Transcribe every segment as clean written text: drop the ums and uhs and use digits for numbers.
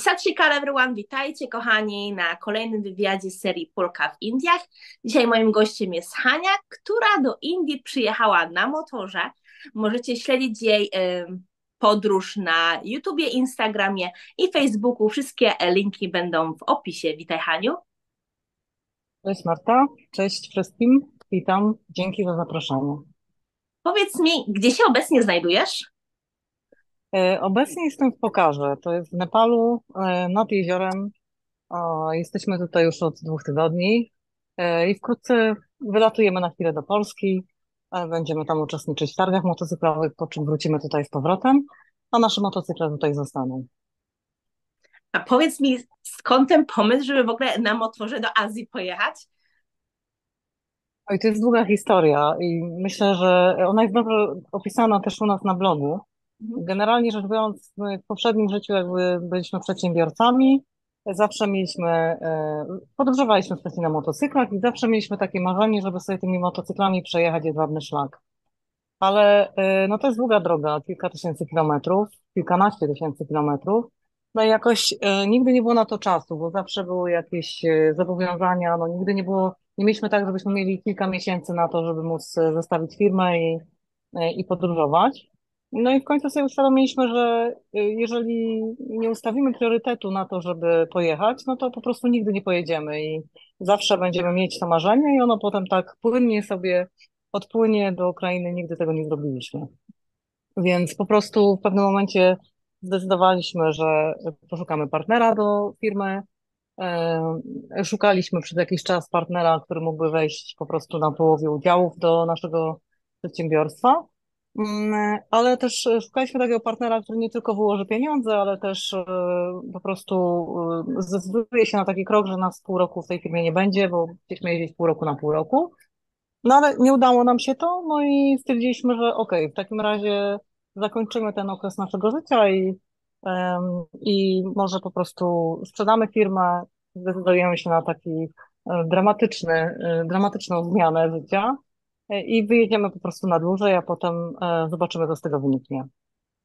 Sat Shri Akal everyone, witajcie kochani na kolejnym wywiadzie z serii Polka w Indiach. Dzisiaj moim gościem jest Hania, która do Indii przyjechała na motorze. Możecie śledzić jej podróż na YouTubie, Instagramie i Facebooku. Wszystkie linki będą w opisie. Witaj Haniu. Cześć Marta, cześć wszystkim, witam, dzięki za zaproszenie. Powiedz mi, gdzie się obecnie znajdujesz? Obecnie jestem w Pokarze, to jest w Nepalu, nad jeziorem. Jesteśmy tutaj już od 2 tygodni i wkrótce wylatujemy na chwilę do Polski. Będziemy tam uczestniczyć w targach motocyklowych, po czym wrócimy tutaj z powrotem, a nasze motocykle tutaj zostaną. A powiedz mi, skąd ten pomysł, żeby w ogóle na motorze do Azji pojechać? Oj, to jest długa historia i myślę, że ona jest dobrze opisana też u nas na blogu. Mhm. Generalnie rzecz biorąc, my w poprzednim życiu jakby byliśmy przedsiębiorcami, zawsze podróżowaliśmy wcześniej na motocyklach i zawsze mieliśmy takie marzenie, żeby sobie tymi motocyklami przejechać jedwabny szlak. Ale no to jest długa droga, kilka tysięcy kilometrów, kilkanaście tysięcy kilometrów. No i jakoś nigdy nie było na to czasu, bo zawsze były jakieś zobowiązania, no nigdy nie było, nie mieliśmy tak, żebyśmy mieli kilka miesięcy na to, żeby móc zostawić firmę i podróżować. No i w końcu sobie uświadomiliśmy, że jeżeli nie ustawimy priorytetu na to, żeby pojechać, no to po prostu nigdy nie pojedziemy i zawsze będziemy mieć to marzenie i ono potem tak płynnie sobie odpłynie do Ukrainy, nigdy tego nie zrobiliśmy. Więc po prostu w pewnym momencie zdecydowaliśmy, że poszukamy partnera do firmy. Szukaliśmy przez jakiś czas partnera, który mógłby wejść po prostu na połowie udziałów do naszego przedsiębiorstwa. Ale też szukaliśmy takiego partnera, który nie tylko wyłoży pieniądze, ale też po prostu zdecyduje się na taki krok, że nas pół roku w tej firmie nie będzie, bo chcieliśmy jeździć pół roku na pół roku. No ale nie udało nam się to, no i stwierdziliśmy, że okej, w takim razie zakończymy ten okres naszego życia i może po prostu sprzedamy firmę, zdecydujemy się na taki dramatyczną zmianę życia i wyjedziemy po prostu na dłużej, a potem zobaczymy, co z tego wyniknie. No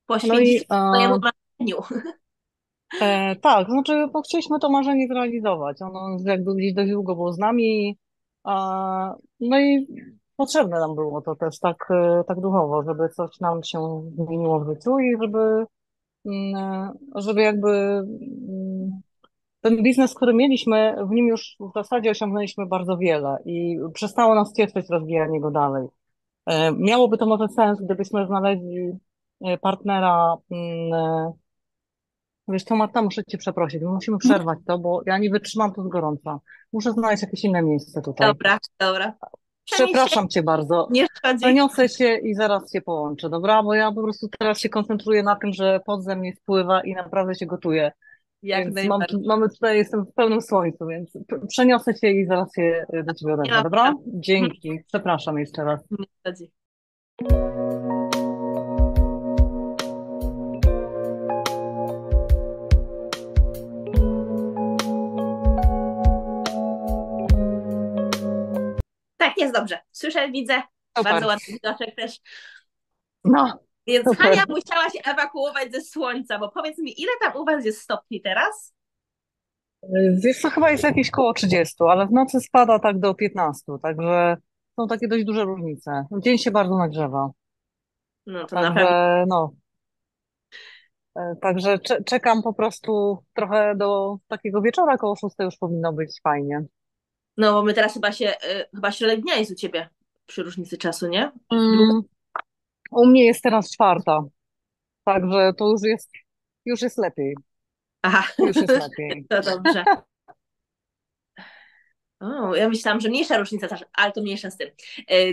Poświęcić i się swojemu marzeniu. tak, to znaczy, bo chcieliśmy to marzenie zrealizować. Ono jakby gdzieś dość długo było z nami. No i potrzebne nam było to też tak duchowo, żeby coś nam się zmieniło w życiu i żeby jakby ten biznes, który mieliśmy, w nim już w zasadzie osiągnęliśmy bardzo wiele i przestało nas cieszyć rozwijanie go dalej. Miałoby to może sens, gdybyśmy znaleźli partnera. Wiesz co, Marta, muszę cię przeprosić, bo musimy przerwać to, bo ja nie wytrzymam tu z gorąca. Muszę znaleźć jakieś inne miejsce tutaj. Dobra, dobra. Przenieś się, Przepraszam cię bardzo. nie szkodzi. Przeniosę się i zaraz cię połączę, dobra? Bo ja po prostu teraz się koncentruję na tym, że pot ze mnie spływa i naprawdę się gotuję. Jak Więc najbardziej. mamy tutaj, jestem w pełnym słońcu, więc przeniosę się i zaraz się do ciebie Nie odezwę, ma dobra? sprawy. Dzięki. Przepraszam jeszcze raz. Nie szkodzi. Tak, jest dobrze. Słyszę, widzę. Bardzo Super. ładny widoczek też. No, Więc super. Hania musiała się ewakuować ze słońca, bo powiedz mi, ile tam u was jest stopni teraz? Wiesz co, chyba jest jakieś koło 30, ale w nocy spada tak do 15, także są takie dość duże różnice. Dzień się bardzo nagrzewa. No to na Także pewno. no, także czekam po prostu trochę do takiego wieczora, koło 6 już powinno być fajnie. No bo my teraz chyba środek dnia jest u ciebie przy różnicy czasu, nie? Druga. Mm, u mnie jest teraz 4, także to już jest lepiej. Aha, Już jest lepiej. to dobrze. O, ja myślałam, że mniejsza różnica, ale to mniejsza z tym.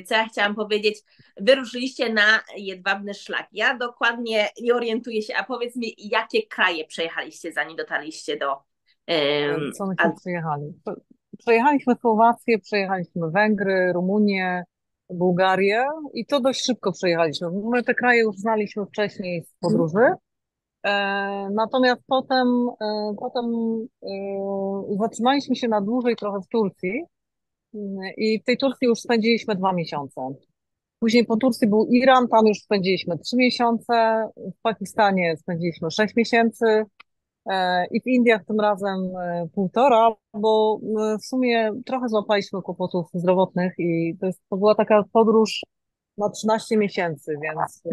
Co ja chciałam powiedzieć? Wyruszyliście na jedwabny szlak. Ja dokładnie nie orientuję się, a powiedz mi, jakie kraje przejechaliście, zanim dotarliście do Co myśmy Azji? przejechali? Przejechaliśmy Słowację, przejechaliśmy Węgry, Rumunię, Bułgarię i to dość szybko przejechaliśmy. My te kraje już znaliśmy wcześniej z podróży. Natomiast potem zatrzymaliśmy się na dłużej trochę w Turcji i w tej Turcji już spędziliśmy 2 miesiące. Później po Turcji był Iran, tam już spędziliśmy 3 miesiące, w Pakistanie spędziliśmy 6 miesięcy, I w Indiach tym razem półtora, bo w sumie trochę złapaliśmy kłopotów zdrowotnych i to była taka podróż na 13 miesięcy, więc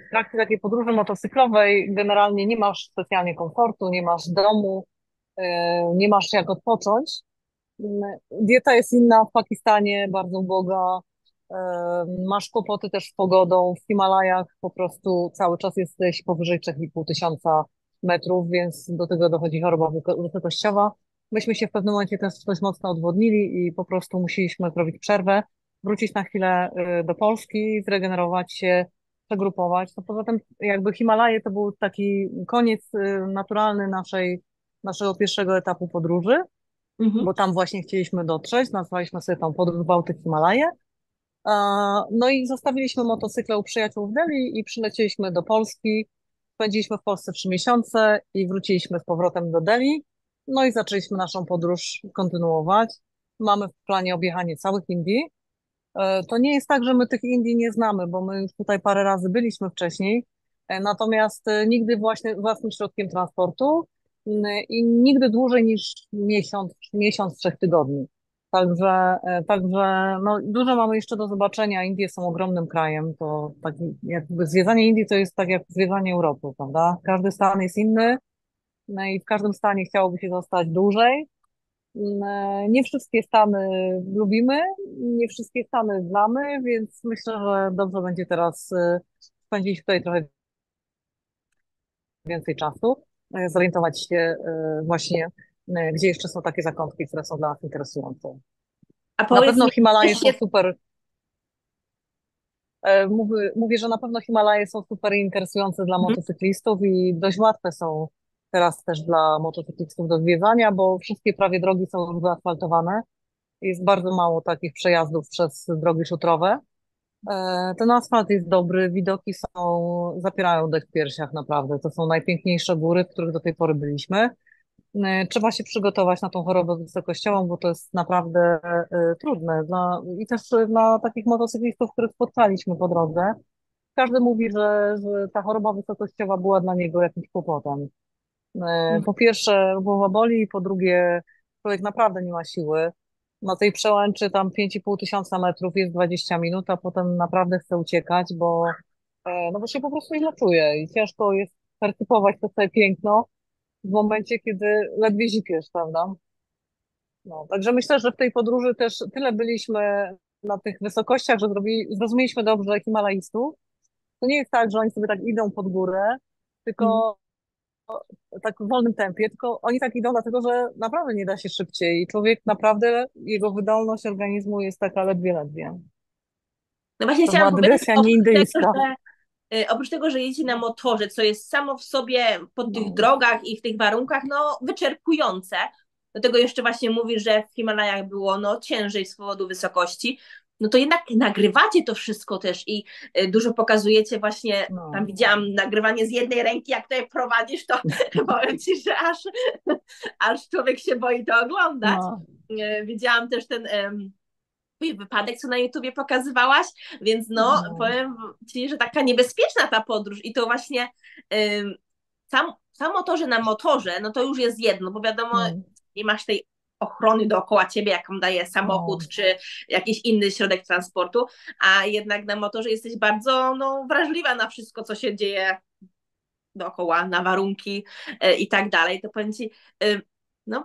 w trakcie takiej podróży motocyklowej generalnie nie masz specjalnie komfortu, nie masz domu, nie masz jak odpocząć. Dieta jest inna w Pakistanie, bardzo uboga. E, Masz kłopoty też z pogodą. W Himalajach po prostu cały czas jesteś powyżej 3,5 tysiąca metrów, więc do tego dochodzi choroba wysokościowa. Myśmy się w pewnym momencie też dość mocno odwodnili i po prostu musieliśmy zrobić przerwę, wrócić na chwilę do Polski, zregenerować się, przegrupować. No poza tym jakby Himalaje to był taki koniec naturalny naszego pierwszego etapu podróży, Mhm. bo tam właśnie chcieliśmy dotrzeć, nazwaliśmy sobie tą podróż Bałtyk-Himalaje. No i zostawiliśmy motocykle u przyjaciół w Delhi i przylecieliśmy do Polski. Spędziliśmy w Polsce 3 miesiące i wróciliśmy z powrotem do Delhi. No i zaczęliśmy naszą podróż kontynuować. Mamy w planie objechanie całych Indii. To nie jest tak, że my tych Indii nie znamy, bo my już tutaj parę razy byliśmy wcześniej, natomiast nigdy właśnie własnym środkiem transportu i nigdy dłużej niż miesiąc, 3 tygodni. Także no, dużo mamy jeszcze do zobaczenia. Indie są ogromnym krajem. To tak jakby zwiedzanie Indii to jest tak jak zwiedzanie Europy, prawda? Każdy stan jest inny, no i w każdym stanie chciałoby się zostać dłużej. Nie wszystkie Stany lubimy, nie wszystkie Stany znamy, więc myślę, że dobrze będzie teraz spędzić tutaj trochę więcej czasu, zorientować się właśnie, gdzie jeszcze są takie zakątki, które są dla nas interesujące. A Na powiedz pewno mi, Himalaje też są się... super. Mówię, że na pewno Himalaje są super interesujące dla Mhm. motocyklistów i dość łatwe są teraz też dla motocyklistów do zwiedzania, bo wszystkie prawie drogi są już wyasfaltowane. Jest bardzo mało takich przejazdów przez drogi szutrowe. Ten asfalt jest dobry, widoki zapierają dech w piersiach naprawdę. To są najpiękniejsze góry, w których do tej pory byliśmy. Trzeba się przygotować na tą chorobę wysokościową, bo to jest naprawdę trudne. I też dla takich motocyklistów, których spotkaliśmy po drodze. Każdy mówi, że ta choroba wysokościowa była dla niego jakimś kłopotem. Po pierwsze, głowa boli, po drugie, człowiek naprawdę nie ma siły. Na tej przełęczy tam 5,5 tysiąca metrów jest 20 minut, a potem naprawdę chce uciekać, no bo się po prostu źle czuje i ciężko jest percypować to sobie piękno w momencie, kiedy ledwie zipiesz, prawda? No, także myślę, że w tej podróży też tyle byliśmy na tych wysokościach, że zrozumieliśmy dobrze Himalajstów. To nie jest tak, że oni sobie tak idą pod górę, Mhm. tylko tak w wolnym tempie, tylko oni tak idą dlatego, że naprawdę nie da się szybciej i człowiek naprawdę, jego wydolność organizmu jest taka ledwie. No właśnie To chciałam była powiedzieć, dygresja nie indyjska. oprócz tego, że jeździ na motorze, co jest samo w sobie po tych No, drogach i w tych warunkach, no wyczerpujące. Do tego jeszcze właśnie mówi, że w Himalajach było no ciężej z powodu wysokości. No to jednak nagrywacie to wszystko też i dużo pokazujecie właśnie, tam no, widziałam nagrywanie z jednej ręki, jak tutaj prowadzisz, to powiem ci, że aż człowiek się boi to oglądać. no, Widziałam też ten wypadek, co na YouTubie pokazywałaś, więc no, no, powiem Ci, że taka niebezpieczna ta podróż i to właśnie ym, samo to, że na motorze, no to już jest jedno, bo wiadomo, mm, nie masz tej ochrony dookoła ciebie, jaką daje no, samochód czy jakiś inny środek transportu, a jednak na motorze jesteś bardzo no, wrażliwa na wszystko, co się dzieje dookoła, na warunki i tak dalej, to powiem Ci, no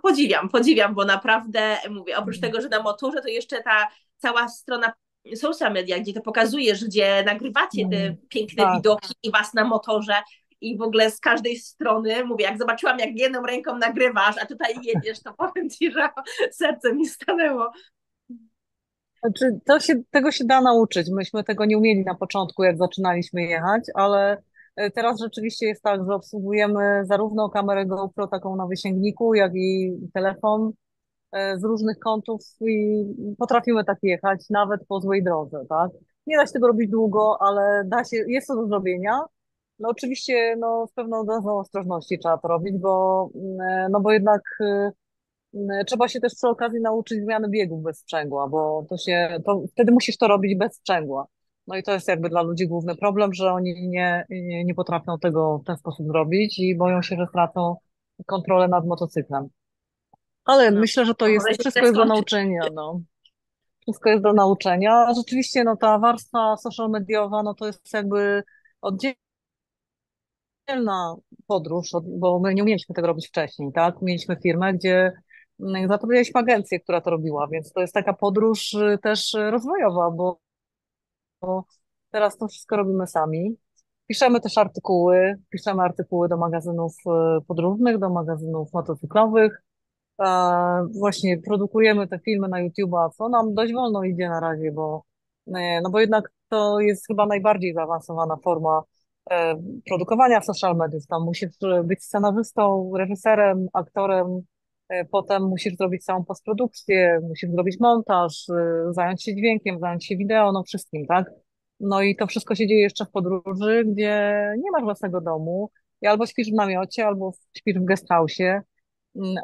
podziwiam, bo naprawdę mówię, oprócz mm, tego, że na motorze, to jeszcze ta cała strona social media, gdzie to pokazujesz, gdzie nagrywacie te piękne tak. widoki i was na motorze i w ogóle z każdej strony, mówię, jak zobaczyłam, jak jedną ręką nagrywasz, a tutaj jedziesz, to powiem Ci, że serce mi stanęło. Znaczy, tego się da nauczyć. Myśmy tego nie umieli na początku, jak zaczynaliśmy jechać, ale teraz rzeczywiście jest tak, że obsługujemy zarówno kamerę GoPro taką na wysięgniku, jak i telefon z różnych kątów i potrafimy tak jechać, nawet po złej drodze, tak? Nie da się tego robić długo, ale jest to do zrobienia. No oczywiście, no, z pewną dozą ostrożności trzeba to robić, no bo jednak trzeba się też przy okazji nauczyć zmiany biegów bez sprzęgła, bo wtedy musisz to robić bez sprzęgła. No i to jest jakby dla ludzi główny problem, że oni nie potrafią tego w ten sposób zrobić i boją się, że stracą kontrolę nad motocyklem. Ale No, myślę, że to to może jest, się wszystko źle jest do skończyć. nauczenia, no. Wszystko jest do nauczenia. A rzeczywiście, no ta warstwa social mediowa, no to jest jakby oddzielna podróż, bo my nie umieliśmy tego robić wcześniej, tak? Mieliśmy firmę, gdzie zatrudnialiśmy agencję, która to robiła, więc to jest taka podróż też rozwojowa, bo teraz to wszystko robimy sami. Piszemy artykuły do magazynów podróżnych, do magazynów motocyklowych. Właśnie produkujemy te filmy na YouTube'a, co nam dość wolno idzie na razie, no bo jednak to jest chyba najbardziej zaawansowana forma e, produkowania social mediów. Tam musisz być scenarzystą, reżyserem, aktorem, potem musisz zrobić całą postprodukcję, musisz zrobić montaż, zająć się dźwiękiem, zająć się wideo, no wszystkim, tak? No i to wszystko się dzieje jeszcze w podróży, gdzie nie masz własnego domu i albo śpisz w namiocie, albo śpisz w guesthouse'ie,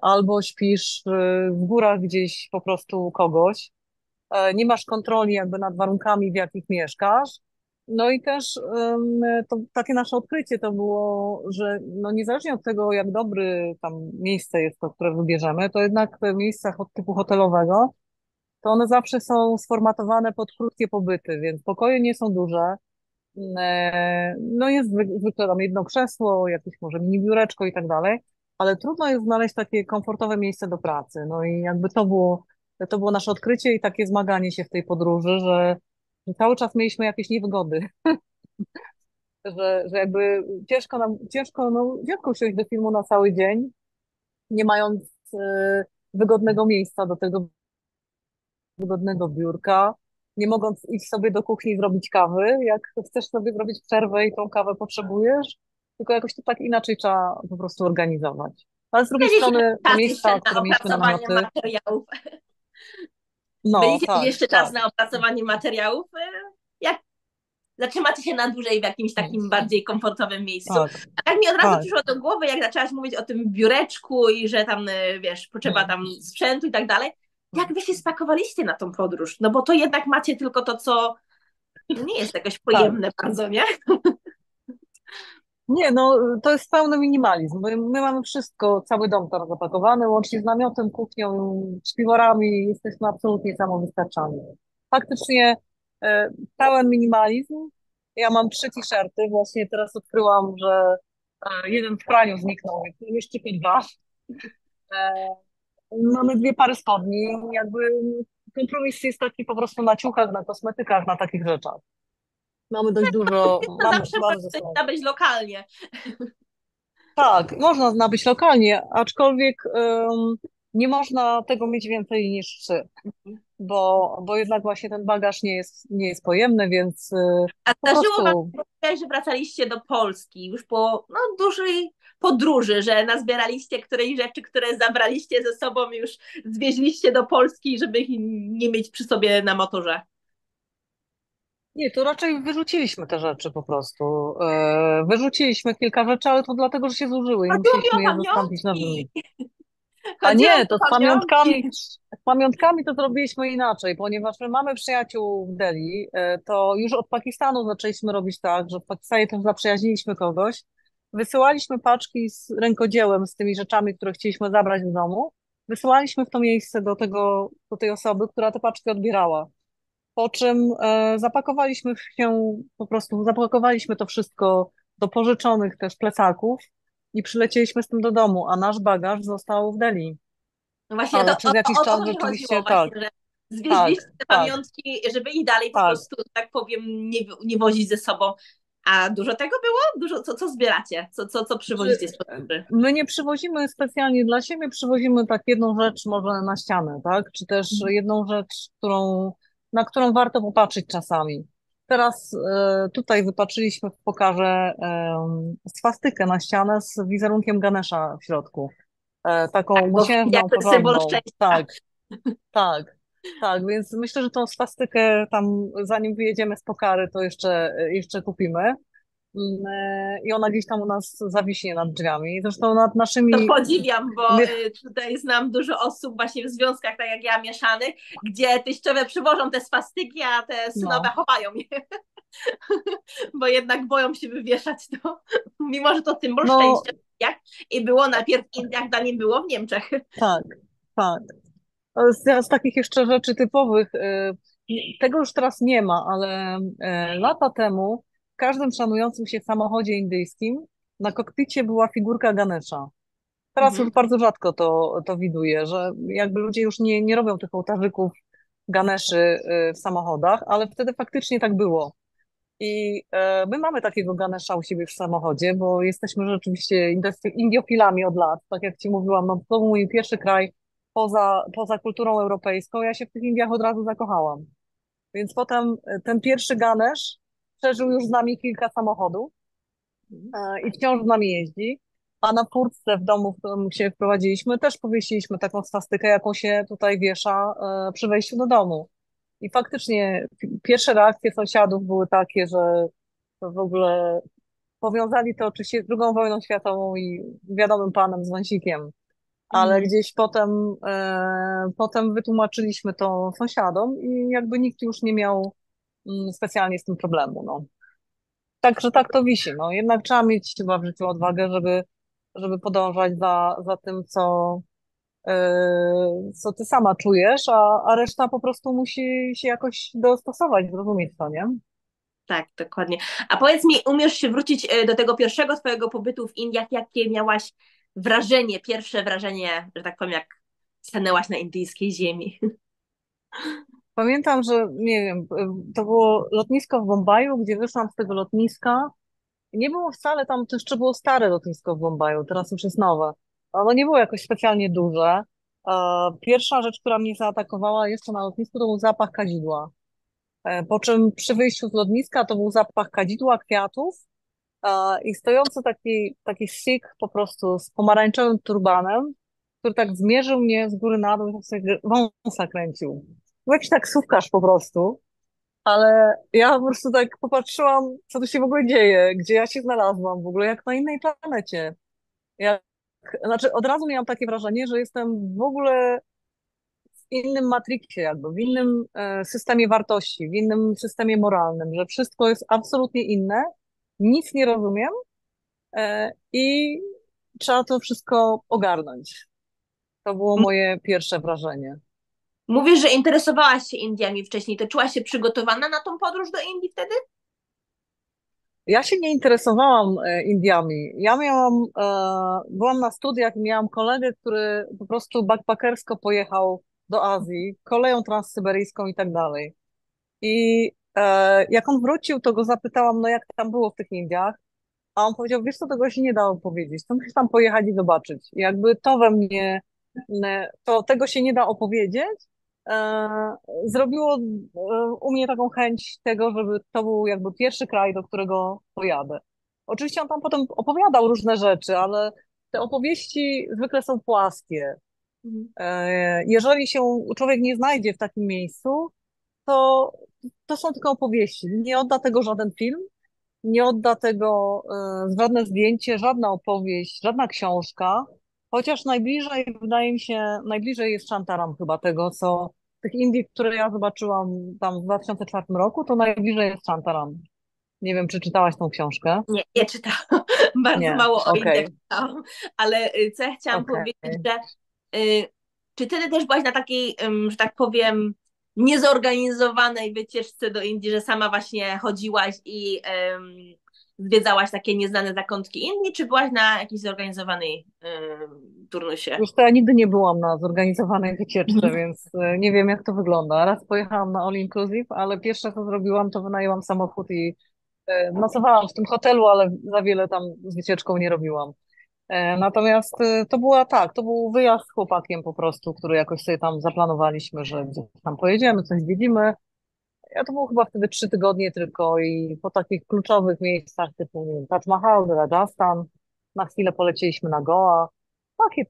albo śpisz w górach gdzieś po prostu u kogoś. Nie masz kontroli jakby nad warunkami, w jakich mieszkasz. No i też to takie nasze odkrycie to było, że no niezależnie od tego, jak dobre tam miejsce jest to, które wybierzemy, to jednak w miejscach od typu hotelowego, to one zawsze są sformatowane pod krótkie pobyty, więc pokoje nie są duże. No jest zwykle tam jedno krzesło, jakieś może mini biureczko i tak dalej, ale trudno jest znaleźć takie komfortowe miejsce do pracy. No i jakby to było nasze odkrycie i takie zmaganie się w tej podróży, że cały czas mieliśmy jakieś niewygody, że jakby ciężko usiąść do filmu na cały dzień, nie mając wygodnego miejsca do tego wygodnego biurka, nie mogąc iść sobie do kuchni i zrobić kawy, jak chcesz sobie zrobić przerwę i tą kawę potrzebujesz, tylko jakoś to tak inaczej trzeba po prostu organizować. Ale z drugiej Będzie jeszcze strony te czas jeszcze miejsca, na które mieliśmy na opracowanie namioty, materiałów. no Będziecie mieć tak, jeszcze czas tak, na opracowanie materiałów. Jak zatrzymacie się na dłużej w jakimś takim bardziej komfortowym miejscu. tak, A tak mi od razu tak. przyszło do głowy, jak zaczęłaś mówić o tym biureczku i że tam, wiesz, potrzeba tam sprzętu i tak dalej. Jak wy się spakowaliście na tą podróż? No bo to jednak macie tylko to, co no nie jest jakoś Tak. pojemne bardzo, nie? Nie, no to jest pełny minimalizm. My mamy wszystko, cały dom teraz zapakowany, łącznie z namiotem, kuchnią, śpiworami, jesteśmy absolutnie samowystarczalni. Faktycznie pełen minimalizm. Ja mam 3 t-shirty, właśnie teraz odkryłam, że jeden w praniu zniknął, więc jeszcze tylko dwa. E, Mamy 2 pary spodni, jakby kompromis jest taki po prostu na ciuchach, na kosmetykach, na takich rzeczach. Mamy dość dużo, To mamy, zawsze mamy może ze coś sobą. nabyć lokalnie. Tak, można nabyć lokalnie, aczkolwiek nie można tego mieć więcej niż 3, bo jednak właśnie ten bagaż nie jest pojemny, więc A po zdarzyło wam prostu się, że wracaliście do Polski już po no, dużej podróży, że nazbieraliście którejś rzeczy, które zabraliście ze sobą już zwieźliście do Polski, żeby ich nie mieć przy sobie na motorze. nie, to raczej wyrzuciliśmy te rzeczy po prostu. Wyrzuciliśmy kilka rzeczy, ale to dlatego, że się zużyły i Chodziło mi musieliśmy o je zastąpić pamiątki. nowymi. A Chodziło mi nie, to o pamiątki. z pamiątkami to zrobiliśmy inaczej, ponieważ my mamy przyjaciół w Delhi, to już od Pakistanu zaczęliśmy robić tak, że w Pakistanie też zaprzyjaźniliśmy kogoś, wysyłaliśmy paczki z rękodziełem, z tymi rzeczami, które chcieliśmy zabrać z domu, wysyłaliśmy w to miejsce do tej osoby, która te paczki odbierała. Po czym zapakowaliśmy to wszystko do pożyczonych też plecaków i przylecieliśmy z tym do domu, a nasz bagaż został w Delhi. No właśnie Ale przez jakiś o to czas mi chodziło rzeczywiście właśnie, tak, że tak, zwieźliście te tak, pamiątki, żeby ich dalej po tak. prostu, tak powiem, nie wozić ze sobą. A dużo tego było? Dużo, co zbieracie? Co Znaczy, przywozicie z podróży? my nie przywozimy specjalnie dla siebie, przywozimy tak jedną rzecz może na ścianę, tak? Czy też jedną rzecz, na którą warto popatrzeć czasami. Teraz tutaj wypatrzyliśmy, pokażę swastykę na ścianę z wizerunkiem Ganesha w środku. Tak, Taką bo mosiężną, jako symbol porządną. szczęścia. Tak, tak. Tak, więc myślę, że tą swastykę tam, zanim wyjedziemy z Pokary, to jeszcze kupimy. I ona gdzieś tam u nas zawiśnie nad drzwiami. Zresztą nad To naszymi. podziwiam, bo tutaj znam dużo osób właśnie w związkach, tak jak ja, mieszanych, gdzie teściowe przywożą te swastyki, a te synowe No, chowają je. bo jednak boją się wywieszać to, mimo że to symbol No szczęścia w Indiach i było najpierw w Indiach, zanim było w Niemczech. tak, tak. Z takich jeszcze rzeczy typowych, tego już teraz nie ma, ale lata temu w każdym szanującym się samochodzie indyjskim na kokpicie była figurka Ganesha. Teraz już Mhm. bardzo rzadko to widuję, że jakby ludzie już nie robią tych ołtarzyków Ganeszy w samochodach, ale wtedy faktycznie tak było. I my mamy takiego Ganesha u siebie w samochodzie, bo jesteśmy rzeczywiście indiofilami od lat. Tak jak ci mówiłam, no to był mój pierwszy kraj poza kulturą europejską. Ja się w tych Indiach od razu zakochałam. Więc potem ten pierwszy Ganesh przeżył już z nami kilka samochodów i wciąż z nami jeździ. A na furtce w domu, w którym się wprowadziliśmy, też powiesiliśmy taką swastykę, jaką się tutaj wiesza przy wejściu do domu. I faktycznie pierwsze reakcje sąsiadów były takie, że to w ogóle powiązali to oczywiście z II wojną światową i wiadomym panem z wąsikiem, ale Mhm. gdzieś potem wytłumaczyliśmy to sąsiadom i jakby nikt już nie miał specjalnie z tym problemu, no. Także tak to wisi, no. Jednak trzeba mieć chyba w życiu odwagę, żeby podążać za tym, co ty sama czujesz, a reszta po prostu musi się jakoś dostosować, zrozumieć to, nie? Tak, dokładnie. A powiedz mi, umiesz się wrócić do tego pierwszego twojego pobytu w Indiach? Jakie miałaś wrażenie, pierwsze wrażenie, że tak powiem, jak stanęłaś na indyjskiej ziemi? Pamiętam, że nie wiem, to było lotnisko w Bombaju, gdzie wyszłam z tego lotniska. Nie było wcale tam, to jeszcze było stare lotnisko w Bombaju, teraz już jest nowe. Ono nie było jakoś specjalnie duże. Pierwsza rzecz, która mnie zaatakowała jeszcze na lotnisku, to był zapach kadzidła. Po czym przy wyjściu z lotniska to był zapach kadzidła, kwiatów i stojący taki Sikh po prostu z pomarańczowym turbanem, który tak zmierzył mnie z góry na dół, tak sobie wąsa kręcił. Był jakiś taksówkarz po prostu, ale ja po prostu tak popatrzyłam, co tu się w ogóle dzieje, gdzie ja się znalazłam w ogóle, jak na innej planecie. Jak, znaczy od razu miałam takie wrażenie, że jestem w ogóle w innym matriksie jakby, w innym systemie wartości, w innym systemie moralnym, że wszystko jest absolutnie inne, nic nie rozumiem i trzeba to wszystko ogarnąć. To było moje pierwsze wrażenie. Mówisz, że interesowałaś się Indiami wcześniej. To czułaś się przygotowana na tą podróż do Indii wtedy? Ja się nie interesowałam Indiami. Byłam na studiach i miałam kolegę, który po prostu backpackersko pojechał do Azji, koleją transsyberyjską i tak dalej. I jak on wrócił, to go zapytałam, no jak tam było w tych Indiach, a on powiedział, wiesz co, tego się nie da opowiedzieć, to musisz tam pojechać i zobaczyć. I jakby to we mnie, to tego się nie da opowiedzieć, e, zrobiło u mnie taką chęć tego, żeby to był jakby pierwszy kraj, do którego pojadę. Oczywiście on tam potem opowiadał różne rzeczy, ale te opowieści zwykle są płaskie. Mhm. Jeżeli się człowiek nie znajdzie w takim miejscu, to, to są tylko opowieści. Nie odda tego żaden film, nie odda tego żadne zdjęcie, żadna opowieść, żadna książka, chociaż najbliżej, wydaje mi się, najbliżej jest Shantaram chyba tego, co tych Indii, które ja zobaczyłam tam w 2004 roku, to najbliżej jest Shantaram. Nie wiem, czy czytałaś tą książkę? Nie, nie czytałam. Bardzo Nie, mało o Indiach okej, czytałam. Ale co ja chciałam powiedzieć, okej. że czy ty też byłaś na takiej, że tak powiem, niezorganizowanej wycieczce do Indii, że sama właśnie chodziłaś i zwiedzałaś takie nieznane zakątki Indii, czy byłaś na jakiejś zorganizowanej turnusie? Już to ja nigdy nie byłam na zorganizowanej wycieczce, więc nie wiem, jak to wygląda. Raz pojechałam na All Inclusive, ale pierwsze, co zrobiłam, to wynajęłam samochód i nocowałam w tym hotelu, ale za wiele tam z wycieczką nie robiłam. Natomiast to był wyjazd z chłopakiem po prostu, który jakoś sobie tam zaplanowaliśmy, że gdzieś tam pojedziemy, coś zwiedzimy. Ja to było chyba wtedy 3 tygodnie tylko i po takich kluczowych miejscach typu, nie wiem, Taj Mahal, Rajasthan, na chwilę polecieliśmy na Goa. Takie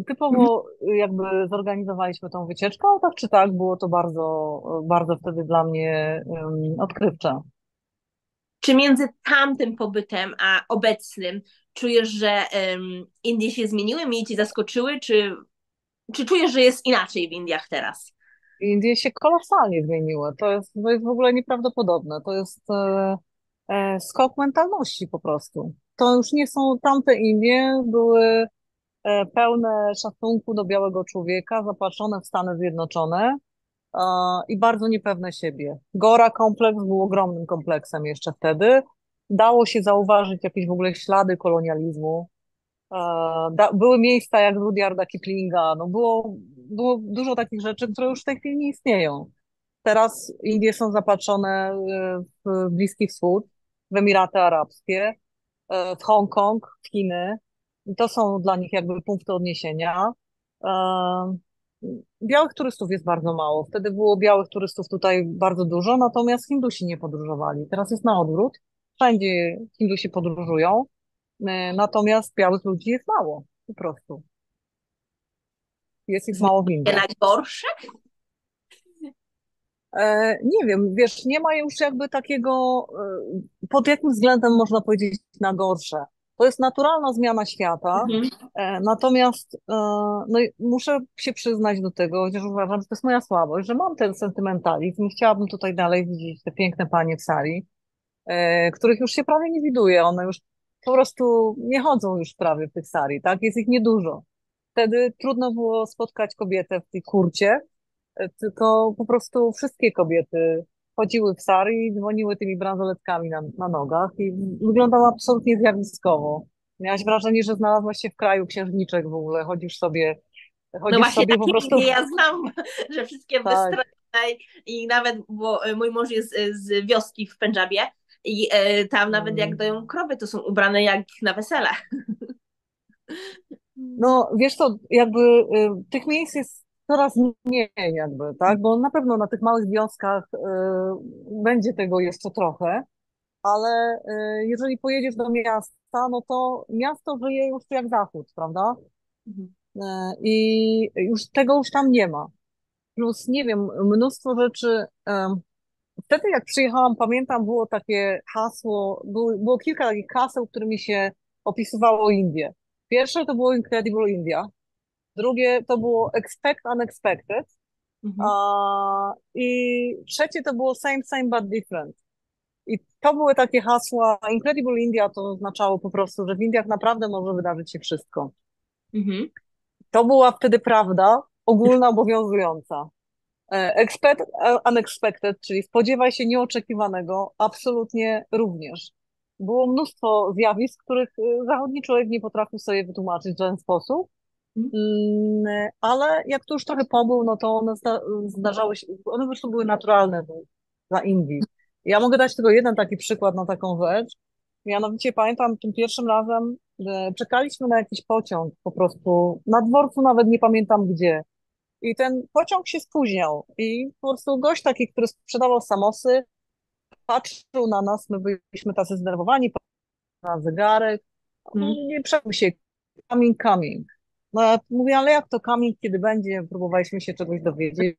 typowo jakby zorganizowaliśmy tą wycieczkę, ale tak czy tak było to bardzo wtedy dla mnie odkrywcze. Czy między tamtym pobytem a obecnym czujesz, że Indie się zmieniły, mniej ci zaskoczyły, czy czujesz, że jest inaczej w Indiach teraz? Indie się kolosalnie zmieniły. To jest w ogóle nieprawdopodobne. To jest skok mentalności po prostu. To już nie są tamte Indie, były pełne szacunku do białego człowieka, zapatrzone w Stany Zjednoczone e, i bardzo niepewne siebie. Gora kompleks był ogromnym kompleksem jeszcze wtedy. Dało się zauważyć jakieś w ogóle ślady kolonializmu. Były miejsca jak Rudyarda Kiplinga, no było dużo takich rzeczy, które już w tej chwili nie istnieją. Teraz Indie są zapatrzone w Bliski Wschód, w Emiraty Arabskie, w Hongkong, w Chiny. I to są dla nich jakby punkty odniesienia. E, Białych turystów jest bardzo mało. Wtedy było białych turystów tutaj bardzo dużo, natomiast Hindusi nie podróżowali. Teraz jest na odwrót. Wszędzie Hindusi podróżują, natomiast białych ludzi jest mało, po prostu. Jest ich mało w Na Indiach. gorsze? Nie wiem, wiesz, nie ma już jakby takiego, pod jakim względem można powiedzieć na gorsze. To jest naturalna zmiana świata, Mhm. natomiast no, muszę się przyznać do tego, chociaż uważam, że to jest moja słabość, że mam ten sentymentalizm i chciałabym tutaj dalej widzieć te piękne panie w sali, których już się prawie nie widuje. One już po prostu nie chodzą już prawie w tych sali, tak? Jest ich niedużo. Wtedy trudno było spotkać kobietę w tej kurcie, tylko po prostu wszystkie kobiety chodziły w sari i dzwoniły tymi bransoletkami na nogach i wyglądało absolutnie zjawiskowo. Miałaś wrażenie, że znalazłaś się w kraju księżniczek w ogóle. No Chodzisz właśnie sobie po takie prostu. Indie ja znam, że wszystkie Tak. wystrojone i nawet, bo mój mąż jest z wioski w Pendżabie i tam nawet jak Mm. doją krowy, to są ubrane jak na wesele. No, wiesz co, jakby tych miejsc jest coraz mniej jakby, tak? Bo na pewno na tych małych wioskach będzie tego jeszcze trochę, ale jeżeli pojedziesz do miasta, no to miasto żyje już jak zachód, prawda? I już tam nie ma. Plus, nie wiem, mnóstwo rzeczy. Wtedy jak przyjechałam, pamiętam, było takie hasło, było kilka takich haseł, którymi się opisywało Indię. Pierwsze to było Incredible India, drugie to było Expect Unexpected, Mhm. i trzecie to było Same, Same but Different. I to były takie hasła. Incredible India to oznaczało po prostu, że w Indiach naprawdę może wydarzyć się wszystko. Mhm. To była wtedy prawda ogólna, obowiązująca. Expect unexpected, czyli spodziewaj się nieoczekiwanego, absolutnie również. Było mnóstwo zjawisk, których zachodni człowiek nie potrafił sobie wytłumaczyć w żaden sposób, ale jak tu już trochę pobył, no to one zdarzały się, one po prostu były naturalne dla Indii. Ja mogę dać tylko jeden taki przykład na taką rzecz. Mianowicie pamiętam tym pierwszym razem, że czekaliśmy na jakiś pociąg po prostu na dworcu, nawet nie pamiętam gdzie. I ten pociąg się spóźniał. I po prostu gość taki, który sprzedawał samosy, patrzył na nas, my byliśmy tacy zdenerwowani, patrzył na zegarek. On Mhm. mówi, nie przejmuj się, coming, coming. No ja mówię, ale jak to coming, kiedy będzie? Próbowaliśmy się czegoś dowiedzieć.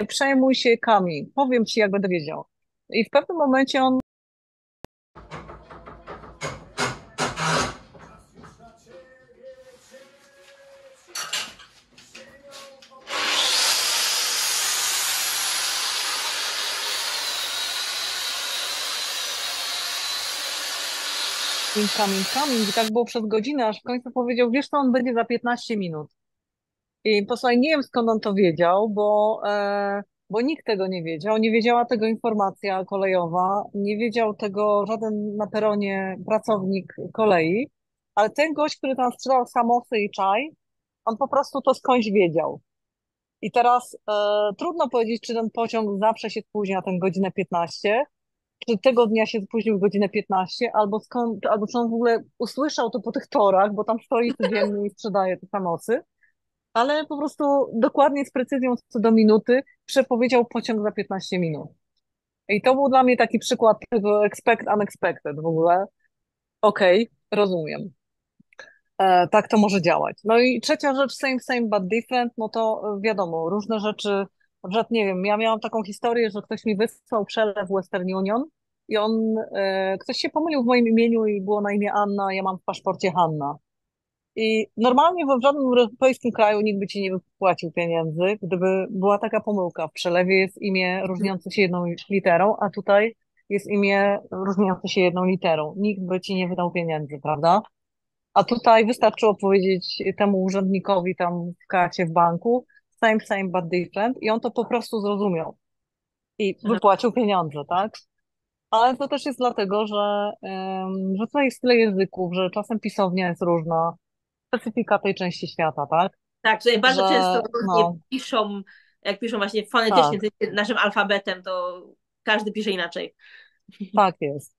Nie przejmuj się, coming. Powiem ci, jak będę wiedział. I w pewnym momencie on coming, coming. I tak było przez godzinę, aż w końcu powiedział, wiesz co, on będzie za 15 minut. I posłuchaj, nie wiem skąd on to wiedział, bo nikt tego nie wiedział. Nie wiedziała tego informacja kolejowa, nie wiedział tego żaden na peronie pracownik kolei, ale ten gość, który tam sprzedał samosy i czaj, on po prostu to skądś wiedział. I teraz trudno powiedzieć, czy ten pociąg zawsze się spóźnia tę godzinę 15, czy tego dnia się spóźnił godzinę 15, albo czy on w ogóle usłyszał to po tych torach, bo tam stoi codziennie i sprzedaje te samosy, ale po prostu dokładnie z precyzją co do minuty przepowiedział pociąg za 15 minut. I to był dla mnie taki przykład tego expect unexpected w ogóle. Okej, rozumiem. Tak to może działać. No i trzecia rzecz, same, same, but different, no to wiadomo, różne rzeczy, na przykład, nie wiem, ja miałam taką historię, że ktoś mi wysłał przelew Western Union i ktoś się pomylił w moim imieniu i było na imię Anna, ja mam w paszporcie Hanna. I normalnie w żadnym europejskim kraju nikt by ci nie wypłacił pieniędzy, gdyby była taka pomyłka. W przelewie jest imię różniące się jedną literą, a tutaj jest imię różniące się jedną literą. Nikt by ci nie wydał pieniędzy, prawda? A tutaj wystarczyło powiedzieć temu urzędnikowi tam w kasie w banku same, same, but different i on to po prostu zrozumiał i Aha. wypłacił pieniądze, tak? Ale to też jest dlatego, że tutaj jest tyle języków, że czasem pisownia jest różna, specyfika tej części świata, tak? Tak, że Że bardzo często różnie no, piszą, jak piszą właśnie fonetycznie, tak, w sensie naszym alfabetem, to każdy pisze inaczej. tak jest.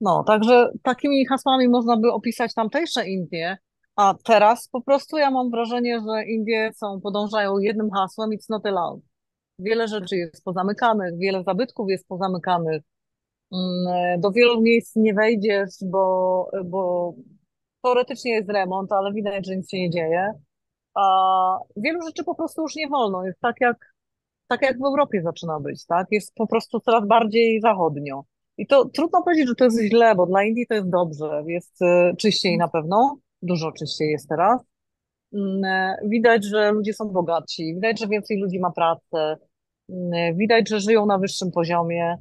No, także takimi hasłami można by opisać tamtejsze Indie, a teraz po prostu ja mam wrażenie, że Indie podążają jednym hasłem It's not allowed. Wiele rzeczy jest pozamykanych, wiele zabytków jest pozamykanych. Do wielu miejsc nie wejdziesz, bo teoretycznie jest remont, ale widać, że nic się nie dzieje. A wielu rzeczy po prostu już nie wolno. Jest tak jak w Europie zaczyna być, tak? Jest po prostu coraz bardziej zachodnio. I to trudno powiedzieć, że to jest źle, bo dla Indii to jest dobrze. Jest czyściej na pewno, dużo czyściej jest teraz. Widać, że ludzie są bogatsi, widać, że więcej ludzi ma pracę, widać, że żyją na wyższym poziomie,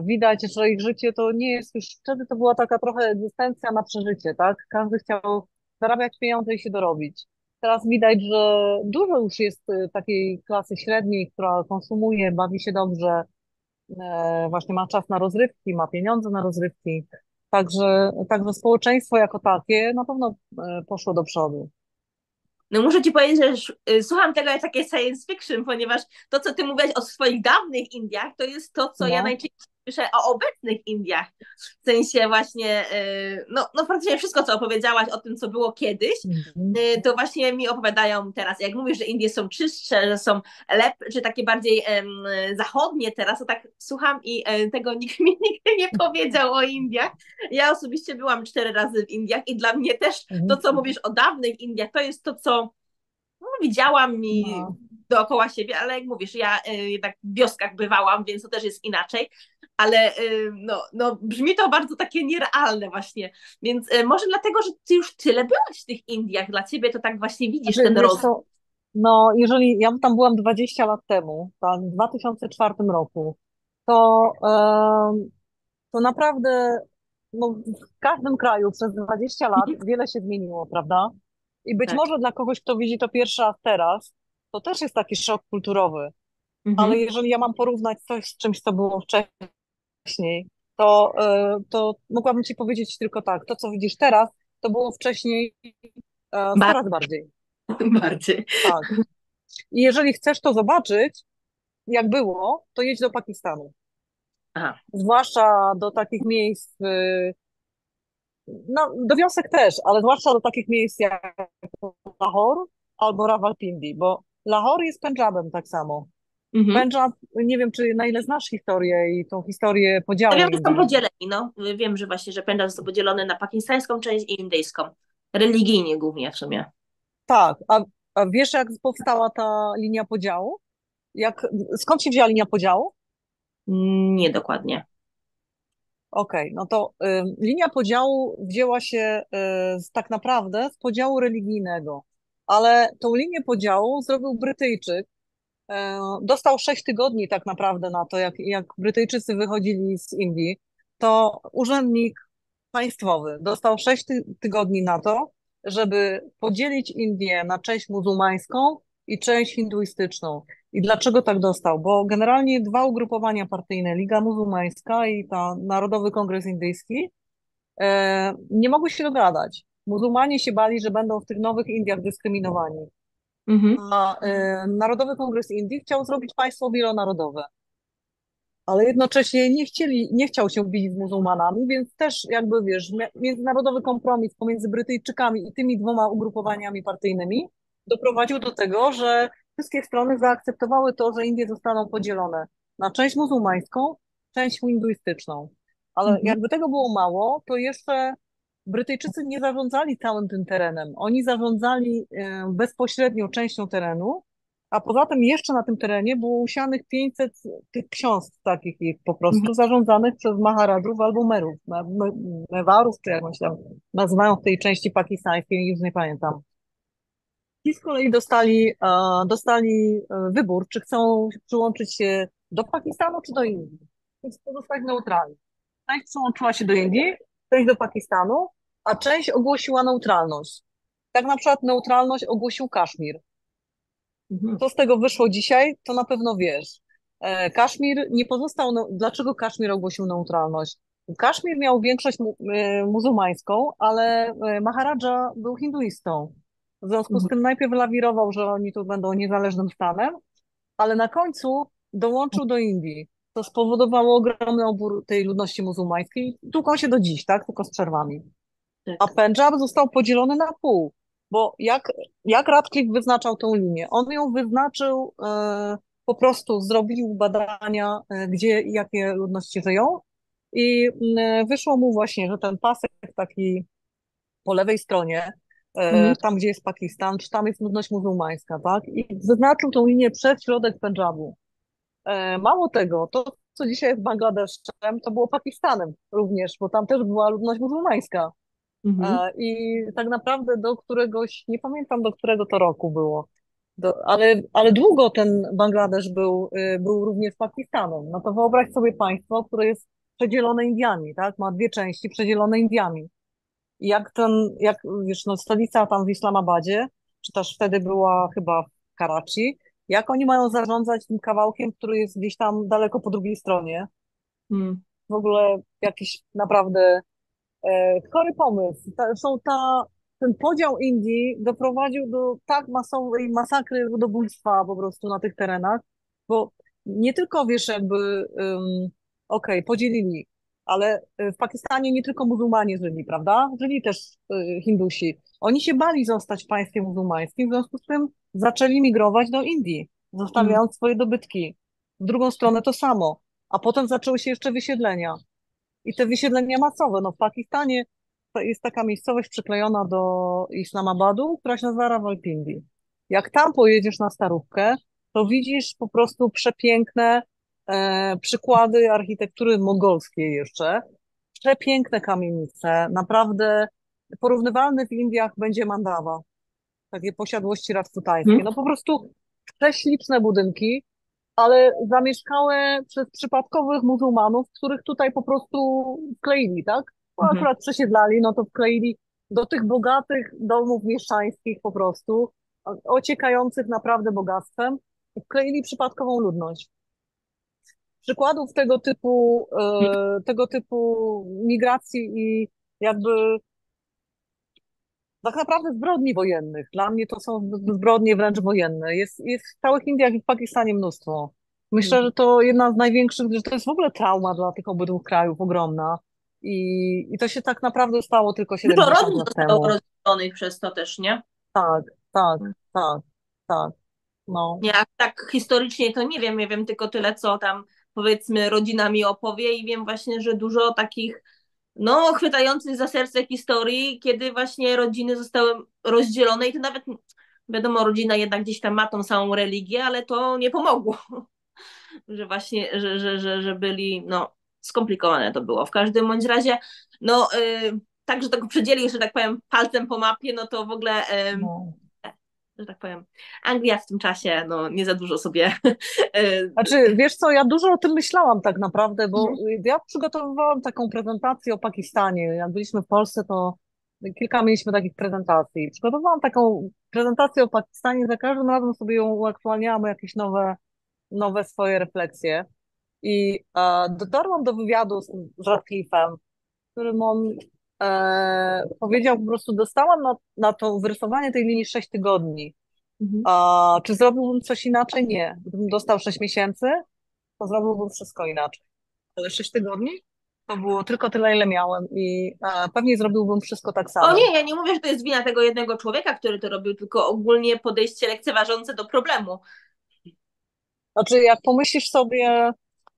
widać, że ich życie to nie jest już, wtedy to była taka trochę egzystencja na przeżycie, tak? Każdy chciał zarabiać pieniądze i się dorobić. Teraz widać, że dużo już jest takiej klasy średniej, która konsumuje, bawi się dobrze, właśnie ma czas na rozrywki, ma pieniądze na rozrywki. Także społeczeństwo jako takie na pewno poszło do przodu. No muszę ci powiedzieć, że słucham tego jak takie science fiction, ponieważ to, co ty mówiłaś o swoich dawnych Indiach, to jest to, co ja No. najczęściej słyszę o obecnych Indiach. W sensie właśnie, no praktycznie wszystko, co opowiedziałaś o tym, co było kiedyś, Mhm. to właśnie mi opowiadają teraz. Jak mówisz, że Indie są czystsze, że są lepsze, czy takie bardziej zachodnie teraz, to tak słucham i tego nikt mi nigdy nie powiedział o Indiach. Ja osobiście byłam 4 razy w Indiach i dla mnie też to, Mhm. co mówisz o dawnych Indiach, to jest to, co no, widziałam i No. dookoła siebie, ale jak mówisz, ja jednak w wioskach bywałam, więc to też jest inaczej, ale no, brzmi to bardzo takie nierealne właśnie, więc może dlatego, że ty już tyle byłaś w tych Indiach, dla ciebie to tak właśnie widzisz Znaczy, ten wiesz rozwój. co, no jeżeli ja tam byłam 20 lat temu, tak, w 2004 roku, to, to naprawdę no, w każdym kraju przez 20 lat wiele się zmieniło, prawda? I być Tak. może dla kogoś, kto widzi to pierwszy raz teraz, to też jest taki szok kulturowy. Ale Mhm. jeżeli ja mam porównać coś z czymś, co było wcześniej, to mogłabym ci powiedzieć tylko tak, to co widzisz teraz, to było wcześniej 100 Bar- razy bardziej. bardziej. Tak. I jeżeli chcesz to zobaczyć, jak było, to jedź do Pakistanu. Aha. Zwłaszcza do takich miejsc, no do wiosek też, ale zwłaszcza do takich miejsc jak Lahore albo Rawalpindi, bo Lahore jest Pendżabem tak samo. Mhm. Pendżab, nie wiem, czy na ile znasz historię i tą historię Ja podziału wiem, że są Indii. podzieleni, no. Wiem, że właśnie, że Pendżab został podzielony na pakistańską część i indyjską. Religijnie głównie w sumie. Tak, a wiesz, jak powstała ta linia podziału? Skąd się wzięła linia podziału? Nie dokładnie. Okej, no to linia podziału wzięła się tak naprawdę z podziału religijnego, ale tą linię podziału zrobił Brytyjczyk. Dostał 6 tygodni tak naprawdę na to, jak Brytyjczycy wychodzili z Indii, to urzędnik państwowy dostał 6 tygodni na to, żeby podzielić Indię na część muzułmańską i część hinduistyczną. I dlaczego tak dostał? Bo generalnie dwa ugrupowania partyjne, Liga Muzułmańska i ta Narodowy Kongres Indyjski, nie mogły się dogadać. Muzułmanie się bali, że będą w tych nowych Indiach dyskryminowani. Mhm. A Narodowy Kongres Indii chciał zrobić państwo wielonarodowe, ale jednocześnie nie chciał się bić z muzułmanami, więc też jakby wiesz, międzynarodowy kompromis pomiędzy Brytyjczykami i tymi dwoma ugrupowaniami partyjnymi doprowadził do tego, że wszystkie strony zaakceptowały to, że Indie zostaną podzielone na część muzułmańską, część hinduistyczną. Ale Mhm. jakby tego było mało, to jeszcze Brytyjczycy nie zarządzali całym tym terenem. Oni zarządzali bezpośrednio częścią terenu, A poza tym jeszcze na tym terenie było usianych 500 tych ksiąstw takich ich po Mhm. prostu zarządzanych przez maharadżów albo merów, mewarów, czy jak oni się tam nazywają w tej części pakistańskiej, już nie pamiętam. Ci z kolei dostali wybór, czy chcą przyłączyć się do Pakistanu, czy do Indii. Więc pozostać neutralni. Część przyłączyła się do Indii, część do Pakistanu, a część ogłosiła neutralność. Tak na przykład neutralność ogłosił Kaszmir. Mhm. Co z tego wyszło dzisiaj, to na pewno wiesz. Kaszmir nie pozostał. Dlaczego Kaszmir ogłosił neutralność? Kaszmir miał większość muzułmańską, ale Maharadża był hinduistą. W związku z Mhm. tym najpierw lawirował, że oni tu będą niezależnym stanem, ale na końcu dołączył do Indii. To spowodowało ogromny opór tej ludności muzułmańskiej. Tłuką się do dziś, tak? Tylko z przerwami. A Tak. Pendżab został podzielony na pół, bo jak Radcliffe wyznaczał tą linię? On ją wyznaczył, po prostu zrobił badania, gdzie i jakie ludności żyją i wyszło mu właśnie, że ten pasek taki po lewej stronie, Mhm. tam gdzie jest Pakistan, czy tam jest ludność muzułmańska, tak? I wyznaczył tą linię przez środek Pendżabu. Mało tego, to co dzisiaj jest Bangladeszem, to było Pakistanem również, bo tam też była ludność muzułmańska. Mhm. I tak naprawdę do któregoś, nie pamiętam do którego to roku było, ale długo ten Bangladesz był również Pakistanem. No to wyobraź sobie państwo, które jest przedzielone Indiami, tak? Ma dwie części przedzielone Indiami. I jak wiesz, no stolica tam w Islamabadzie, czy też wtedy była chyba w Karachi, jak oni mają zarządzać tym kawałkiem, który jest gdzieś tam daleko po drugiej stronie? Mhm. W ogóle jakiś naprawdę chory pomysł. Ten podział Indii doprowadził do tak masowej masakry ludobójstwa po prostu na tych terenach, bo nie tylko, wiesz, jakby, okej, podzielili, ale w Pakistanie nie tylko muzułmanie żyli, prawda? Żyli też Hindusi. Oni się bali zostać w państwie muzułmańskim, w związku z tym zaczęli migrować do Indii, Mhm. zostawiając swoje dobytki. W drugą stronę to samo. A potem zaczęły się jeszcze wysiedlenia. I te wysiedlenia masowe, no w Pakistanie to jest taka miejscowość przyklejona do Islamabadu, która się nazywa Rawalpindi. Jak tam pojedziesz na Starówkę, to widzisz po prostu przepiękne przykłady architektury mongolskiej jeszcze, przepiękne kamienice, naprawdę porównywalny w Indiach będzie Mandawa, takie posiadłości rajputańskie. Mhm. No po prostu prześliczne budynki, ale zamieszkałe przez przypadkowych muzułmanów, których tutaj po prostu wkleili, tak? Bo Mhm. akurat przesiedlali, no to wkleili do tych bogatych domów mieszczańskich po prostu, ociekających naprawdę bogactwem, wkleili przypadkową ludność. Przykładów tego typu migracji i jakby tak naprawdę zbrodni wojennych. Dla mnie to są zbrodnie wręcz wojenne. Jest w całych Indiach i w Pakistanie mnóstwo. Myślę, Mhm. że to jedna z największych, że to jest w ogóle trauma dla tych obydwu krajów, ogromna. I to się tak naprawdę stało tylko Dużo 70 rodzin lat zostało temu. rozdzielonych przez to też, nie? Tak, tak, tak, tak. No. Nie, a tak historycznie to nie wiem, ja wiem tylko tyle, co tam powiedzmy rodzina mi opowie i wiem właśnie, że dużo takich no chwytających za serce historii, kiedy właśnie rodziny zostały rozdzielone i to nawet wiadomo, rodzina jednak gdzieś tam ma tą samą religię, ale to nie pomogło, że właśnie, że byli, no skomplikowane to było. W każdym bądź razie, no tak, że tego przedzieli, że tak powiem, palcem po mapie, no to w ogóle No. że tak powiem, Anglia w tym czasie no, nie za dużo sobie. Znaczy, wiesz co, ja dużo o tym myślałam tak naprawdę, bo Mhm. ja przygotowywałam taką prezentację o Pakistanie. Jak byliśmy w Polsce, to kilka mieliśmy takich prezentacji. Przygotowałam taką prezentację o Pakistanie, za każdym razem sobie ją uaktualniałam o jakieś nowe swoje refleksje. I dotarłam do wywiadu z Radcliffe'em, w którym on powiedział po prostu, dostałam na to wyrysowanie tej linii 6 tygodni. Mhm. A czy zrobiłbym coś inaczej? Nie. Gdybym dostał 6 miesięcy, to zrobiłbym wszystko inaczej. Ale 6 tygodni to było tylko tyle, ile miałem i pewnie zrobiłbym wszystko tak O samo. nie, ja nie mówię, że to jest wina tego jednego człowieka, który to robił, tylko ogólnie podejście lekceważące do problemu. Znaczy, jak pomyślisz sobie,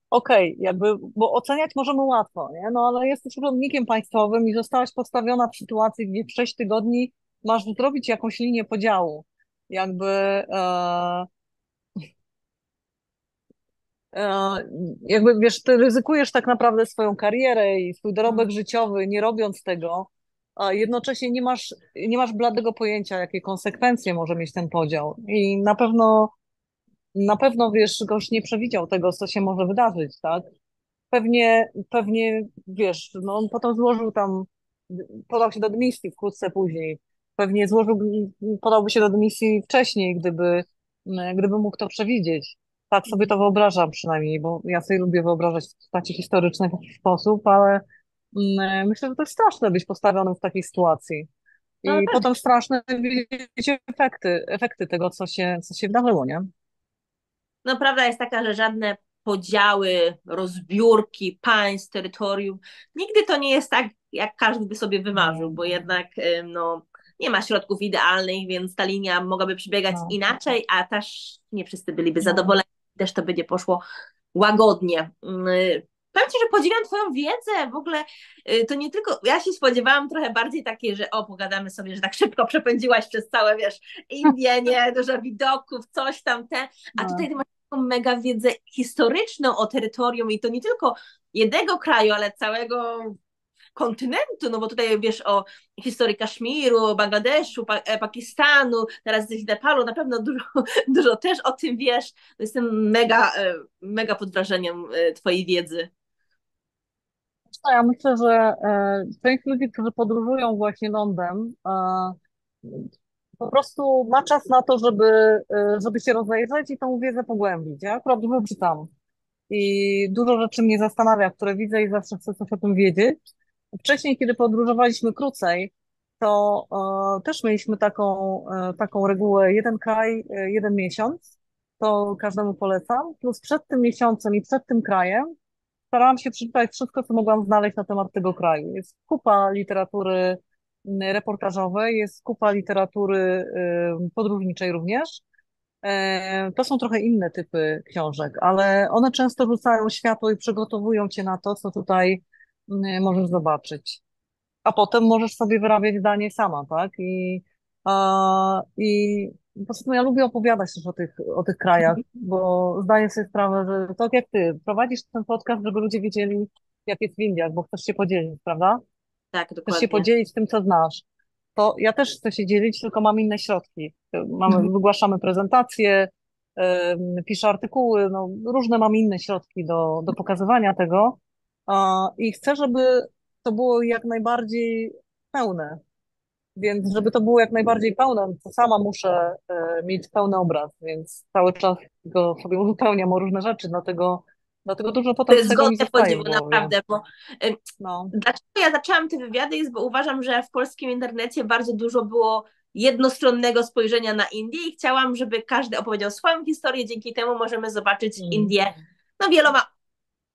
okej, jakby, bo oceniać możemy łatwo, nie? No ale jesteś urzędnikiem państwowym i zostałaś postawiona w sytuacji, gdzie w 6 tygodni masz zrobić jakąś linię podziału. Jakby jakby wiesz, ty ryzykujesz tak naprawdę swoją karierę i swój dorobek życiowy, nie robiąc tego, a jednocześnie nie masz bladego pojęcia, jakie konsekwencje może mieć ten podział. I na pewno wiesz, goś nie przewidział tego, co się może wydarzyć, tak? Pewnie, wiesz, no on potem podał się do dymisji wkrótce później. Pewnie podałby się do dymisji wcześniej, gdyby mógł to przewidzieć. Tak sobie to wyobrażam przynajmniej, bo ja sobie lubię wyobrażać postaci historyczne w jakiś sposób, ale myślę, że to jest straszne być postawionym w takiej sytuacji. No I potem straszne widzieć efekty tego, co się wydarzyło, nie? No prawda jest taka, że żadne podziały, rozbiórki państw, terytorium, nigdy to nie jest tak, jak każdy by sobie wymarzył, No, bo jednak no, nie ma środków idealnych, więc ta linia mogłaby przebiegać no, inaczej, a też nie wszyscy byliby no. zadowoleni, też to będzie poszło łagodnie. Powiem Ci, że podziwiam Twoją wiedzę. W ogóle to nie tylko. Ja się spodziewałam trochę bardziej takiej, że pogadamy sobie, że tak szybko przepędziłaś przez całe, wiesz, Indie, nie, dużo widoków, coś tam te. A tutaj No. ty masz taką mega wiedzę historyczną o terytorium i to nie tylko jednego kraju, ale całego kontynentu, no bo tutaj wiesz o historii Kaszmiru, Bangladeszu, Pakistanu, teraz jesteś w Nepalu, na pewno dużo, dużo też o tym wiesz. Jestem mega, mega pod wrażeniem twojej wiedzy. No, ja myślę, że część ludzi, którzy podróżują właśnie lądem, po prostu ma czas na to, żeby się rozejrzeć i tą wiedzę pogłębić. Ja akurat dużo czytam i dużo rzeczy mnie zastanawia, które widzę i zawsze chcę coś o tym wiedzieć. Wcześniej, kiedy podróżowaliśmy krócej, to też mieliśmy taką regułę, jeden kraj, jeden miesiąc. To każdemu polecam. Plus przed tym miesiącem i przed tym krajem starałam się przeczytać wszystko, co mogłam znaleźć na temat tego kraju. Jest kupa literatury reportażowej, jest kupa literatury podróżniczej również. To są trochę inne typy książek, ale one często rzucają światło i przygotowują cię na to, co tutaj możesz zobaczyć. A potem możesz sobie wyrabiać zdanie sama, tak? I po prostu ja lubię opowiadać też o tych krajach, bo zdaję sobie sprawę, że tak jak ty, prowadzisz ten podcast, żeby ludzie wiedzieli, jak jest w Indiach, bo chcesz się podzielić, prawda? Tak, Chcesz się dokładnie. podzielić tym, co znasz. To ja też chcę się dzielić, tylko mam inne środki. Mhm. Wygłaszamy prezentacje, piszę artykuły, no, różne mam inne środki do pokazywania tego. I chcę, żeby to było jak najbardziej pełne. Więc żeby to było jak najbardziej pełne, to sama muszę mieć pełny obraz, więc cały czas go sobie uzupełniam o różne rzeczy, dlatego dużo To potem z jest tego mi godne zostaje w podziwu, głowie. naprawdę, bo y, No. dlaczego ja zaczęłam te wywiady jest, bo uważam, że w polskim internecie bardzo dużo było jednostronnego spojrzenia na Indię i chciałam, żeby każdy opowiedział swoją historię, dzięki temu możemy zobaczyć Mm. Indię no wieloma Mm.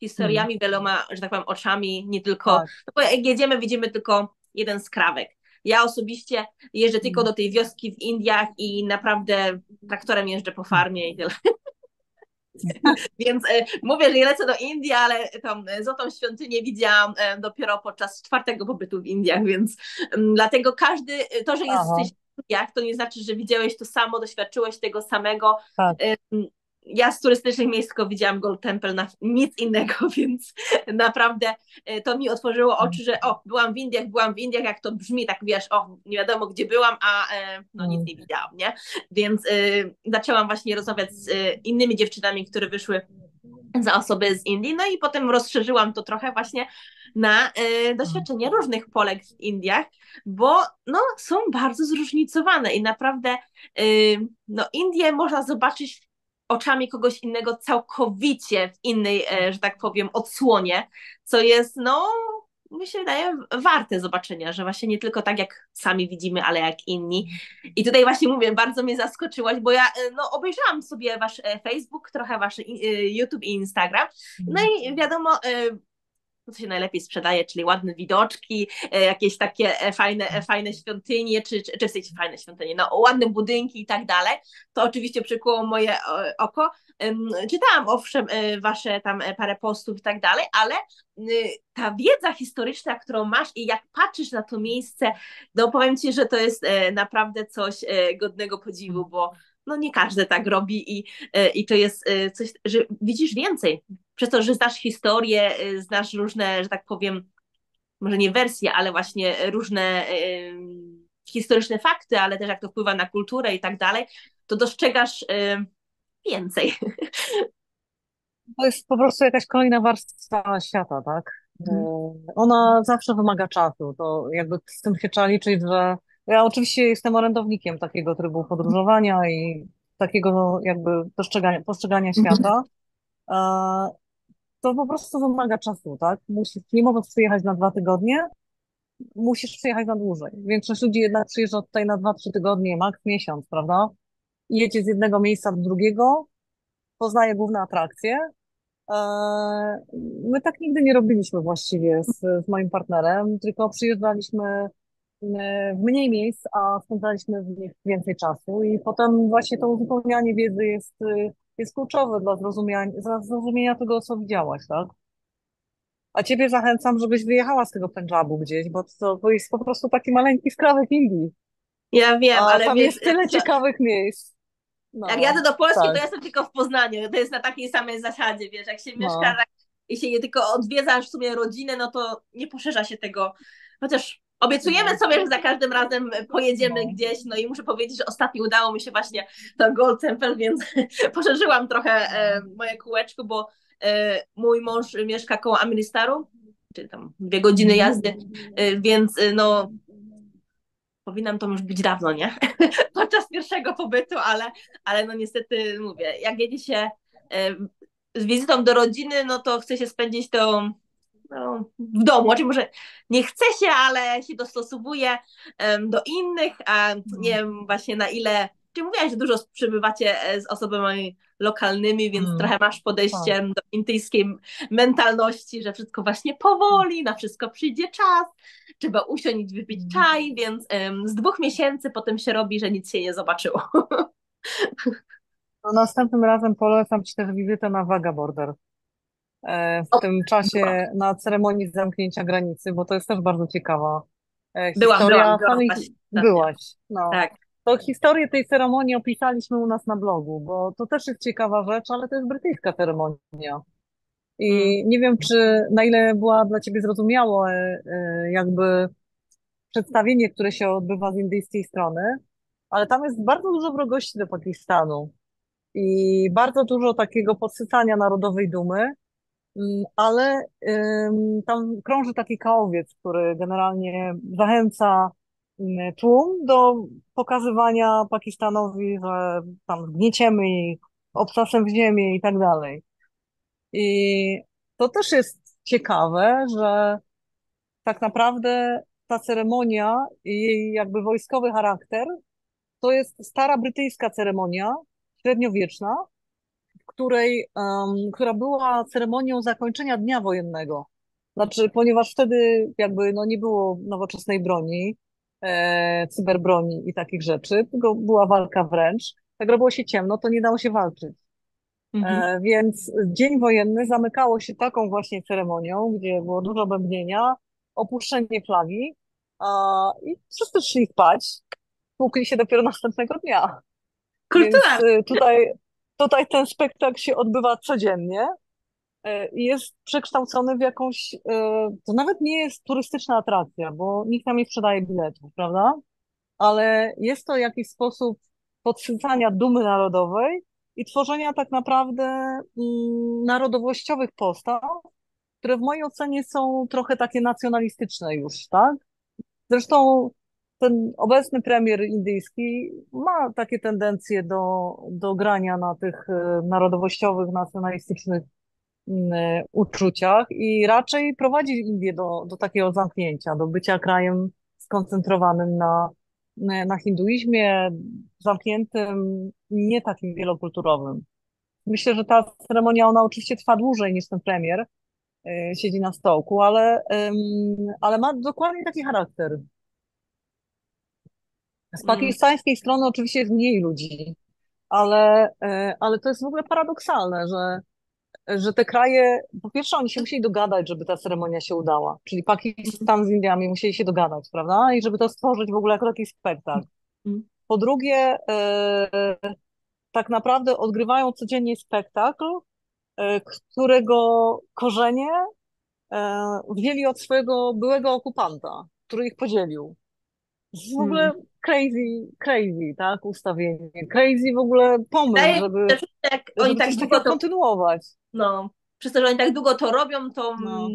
historiami, wieloma, że tak powiem, oczami, nie tylko, Tak. no bo jak jedziemy, widzimy tylko jeden skrawek. Ja osobiście jeżdżę tylko Mm. do tej wioski w Indiach i naprawdę traktorem jeżdżę po farmie i tyle. Więc mówię, że ja lecę do Indii, ale tą Złotą Świątynię widziałam dopiero podczas czwartego pobytu w Indiach, więc dlatego to, że Aha, jesteś w Indiach, to nie znaczy, że widziałeś to samo, doświadczyłeś tego samego. tak. Ja z turystycznych miejsc tylko widziałam Gold Temple, nic innego, więc naprawdę to mi otworzyło oczy, że byłam w Indiach, jak to brzmi, tak wiesz, nie wiadomo gdzie byłam, a no nic Mm. nie widziałam, nie? Więc zaczęłam właśnie rozmawiać z innymi dziewczynami, które wyszły za osoby z Indii, no i potem rozszerzyłam to trochę właśnie na doświadczenie różnych Polek w Indiach, bo no, są bardzo zróżnicowane i naprawdę no, Indie można zobaczyć oczami kogoś innego całkowicie w innej, że tak powiem, odsłonie, co jest, no, mi się wydaje, warte zobaczenia, że właśnie nie tylko tak, jak sami widzimy, ale jak inni. I tutaj właśnie mówię, bardzo mnie zaskoczyłaś, bo ja no, obejrzałam sobie wasz Facebook, trochę wasz YouTube i Instagram, no Mm. i wiadomo, co się najlepiej sprzedaje, czyli ładne widoczki, jakieś takie fajne świątynie, czy w sensie fajne świątynie, no ładne budynki i tak dalej, to oczywiście przykuło moje oko. Czytałam owszem wasze tam parę postów i tak dalej, ale ta wiedza historyczna, którą masz i jak patrzysz na to miejsce, no powiem ci, że to jest naprawdę coś godnego podziwu, bo no nie każdy tak robi i to jest coś, że widzisz więcej. Przez to, że znasz historię, znasz różne, że tak powiem, może nie wersje, ale właśnie różne historyczne fakty, ale też jak to wpływa na kulturę i tak dalej, to dostrzegasz więcej. To jest po prostu jakaś kolejna warstwa świata, tak? Ona zawsze wymaga czasu. To jakby z tym się trzeba liczyć, że ja oczywiście jestem orędownikiem takiego trybu podróżowania i takiego jakby postrzegania świata. E, To po prostu wymaga czasu, tak? Nie możesz przyjechać na 2 tygodnie, musisz przyjechać na dłużej. Większość ludzi jednak przyjeżdża tutaj na 2, 3 tygodnie, maks miesiąc, prawda? I jedzie z jednego miejsca do drugiego, poznaje główne atrakcje. My tak nigdy nie robiliśmy właściwie z moim partnerem, tylko przyjeżdżaliśmy w mniej miejsc, a spędzaliśmy w nich więcej czasu i potem właśnie to uzupełnianie wiedzy jest kluczowe dla zrozumienia tego, co widziałaś, tak? A ciebie zachęcam, żebyś wyjechała z tego Pendżabu gdzieś, bo to jest po prostu taki maleńki skrawek Indii, Ja wiem, a ale tam wiesz, jest tyle ciekawych miejsc. jak jadę No, do Polski, to tak, jestem tylko w Poznaniu. To jest na takiej samej zasadzie, wiesz, jak się mieszka no. i się je tylko odwiedza w sumie rodzinę, no to nie poszerza się tego. Chociaż obiecujemy No, sobie, że za każdym razem pojedziemy no. gdzieś, no i muszę powiedzieć, że ostatnio udało mi się właśnie to Gold Temple, więc poszerzyłam trochę moje kółeczko, bo mój mąż mieszka koło Amristaru, czyli tam 2 godziny Mhm. jazdy, więc no powinnam to już być dawno, nie? Podczas pierwszego pobytu, ale no niestety mówię, jak jedzie się e, z wizytą do rodziny, no to chce się spędzić to no, w domu. Znaczy może nie chce się, ale się dostosowuje do innych, a nie No. wiem właśnie na ile. Czy mówiłaś, że dużo przybywacie z osobami lokalnymi, więc Mm, trochę masz tak. podejście do indyjskiej mentalności, że wszystko właśnie powoli, na wszystko przyjdzie czas, trzeba usiąść, wypić Mm. czaj, więc z 2 miesięcy potem się robi, że nic się nie zobaczyło. No, następnym razem polecam ci też wizytę na Wagah Border. W O, tym byłam, czasie na ceremonii zamknięcia granicy, bo to jest też bardzo ciekawa byłam, byłam, historia. byłam właśnie ostatnio. Byłaś. No. Tak. To historię tej ceremonii opisaliśmy u nas na blogu, bo to też jest ciekawa rzecz, ale to jest brytyjska ceremonia. Mm. I nie wiem, czy na ile była dla ciebie zrozumiałe jakby przedstawienie, które się odbywa z indyjskiej strony, ale tam jest bardzo dużo wrogości do Pakistanu i bardzo dużo takiego podsycania narodowej dumy. Ale tam krąży taki kałowiec, który generalnie zachęca tłum do pokazywania Pakistanowi, że tam zgnieciemy ich, obsasem w ziemię i tak dalej. I to też jest ciekawe, że tak naprawdę ta ceremonia i jej jakby wojskowy charakter to jest stara brytyjska ceremonia, średniowieczna, która była ceremonią zakończenia dnia wojennego. Znaczy, ponieważ wtedy jakby no, nie było nowoczesnej broni, cyberbroni i takich rzeczy, tylko była walka wręcz. Jak robiło się ciemno, to nie dało się walczyć. Mhm. Więc dzień wojenny zamykało się taką właśnie ceremonią, gdzie było dużo bębnienia, opuszczenie flagi, i wszyscy szli spać, tłukli się dopiero następnego dnia. Więc Kulturalnie. tutaj ten spektakl się odbywa codziennie i jest przekształcony w jakąś, to nawet nie jest turystyczna atrakcja, bo nikt tam nie sprzedaje biletów, prawda? Ale jest to jakiś sposób podsycania dumy narodowej i tworzenia tak naprawdę narodowościowych postaw, które w mojej ocenie są trochę takie nacjonalistyczne już, tak? Zresztą ten obecny premier indyjski ma takie tendencje do grania na tych narodowościowych, nacjonalistycznych uczuciach i raczej prowadzi Indię do takiego zamknięcia, do bycia krajem skoncentrowanym na hinduizmie, zamkniętym, nie takim wielokulturowym. Myślę, że ta ceremonia, ona oczywiście trwa dłużej niż ten premier, siedzi na stołku, ale ma dokładnie taki charakter. Z Mm. pakistańskiej strony oczywiście jest mniej ludzi, ale to jest w ogóle paradoksalne, że te kraje, po pierwsze oni się musieli dogadać, żeby ta ceremonia się udała, czyli Pakistan z Indiami musieli się dogadać, prawda? I żeby to stworzyć w ogóle jako taki spektakl. Mm. Po drugie, tak naprawdę odgrywają codziennie spektakl, którego korzenie wzięli od swojego byłego okupanta, który ich podzielił. W Hmm. ogóle crazy, tak, ustawienie. Crazy w ogóle pomysł, Wydaje mi się, że jak oni żeby tak coś długo takiego to, kontynuować. no, przez to, że oni tak długo to robią, to No,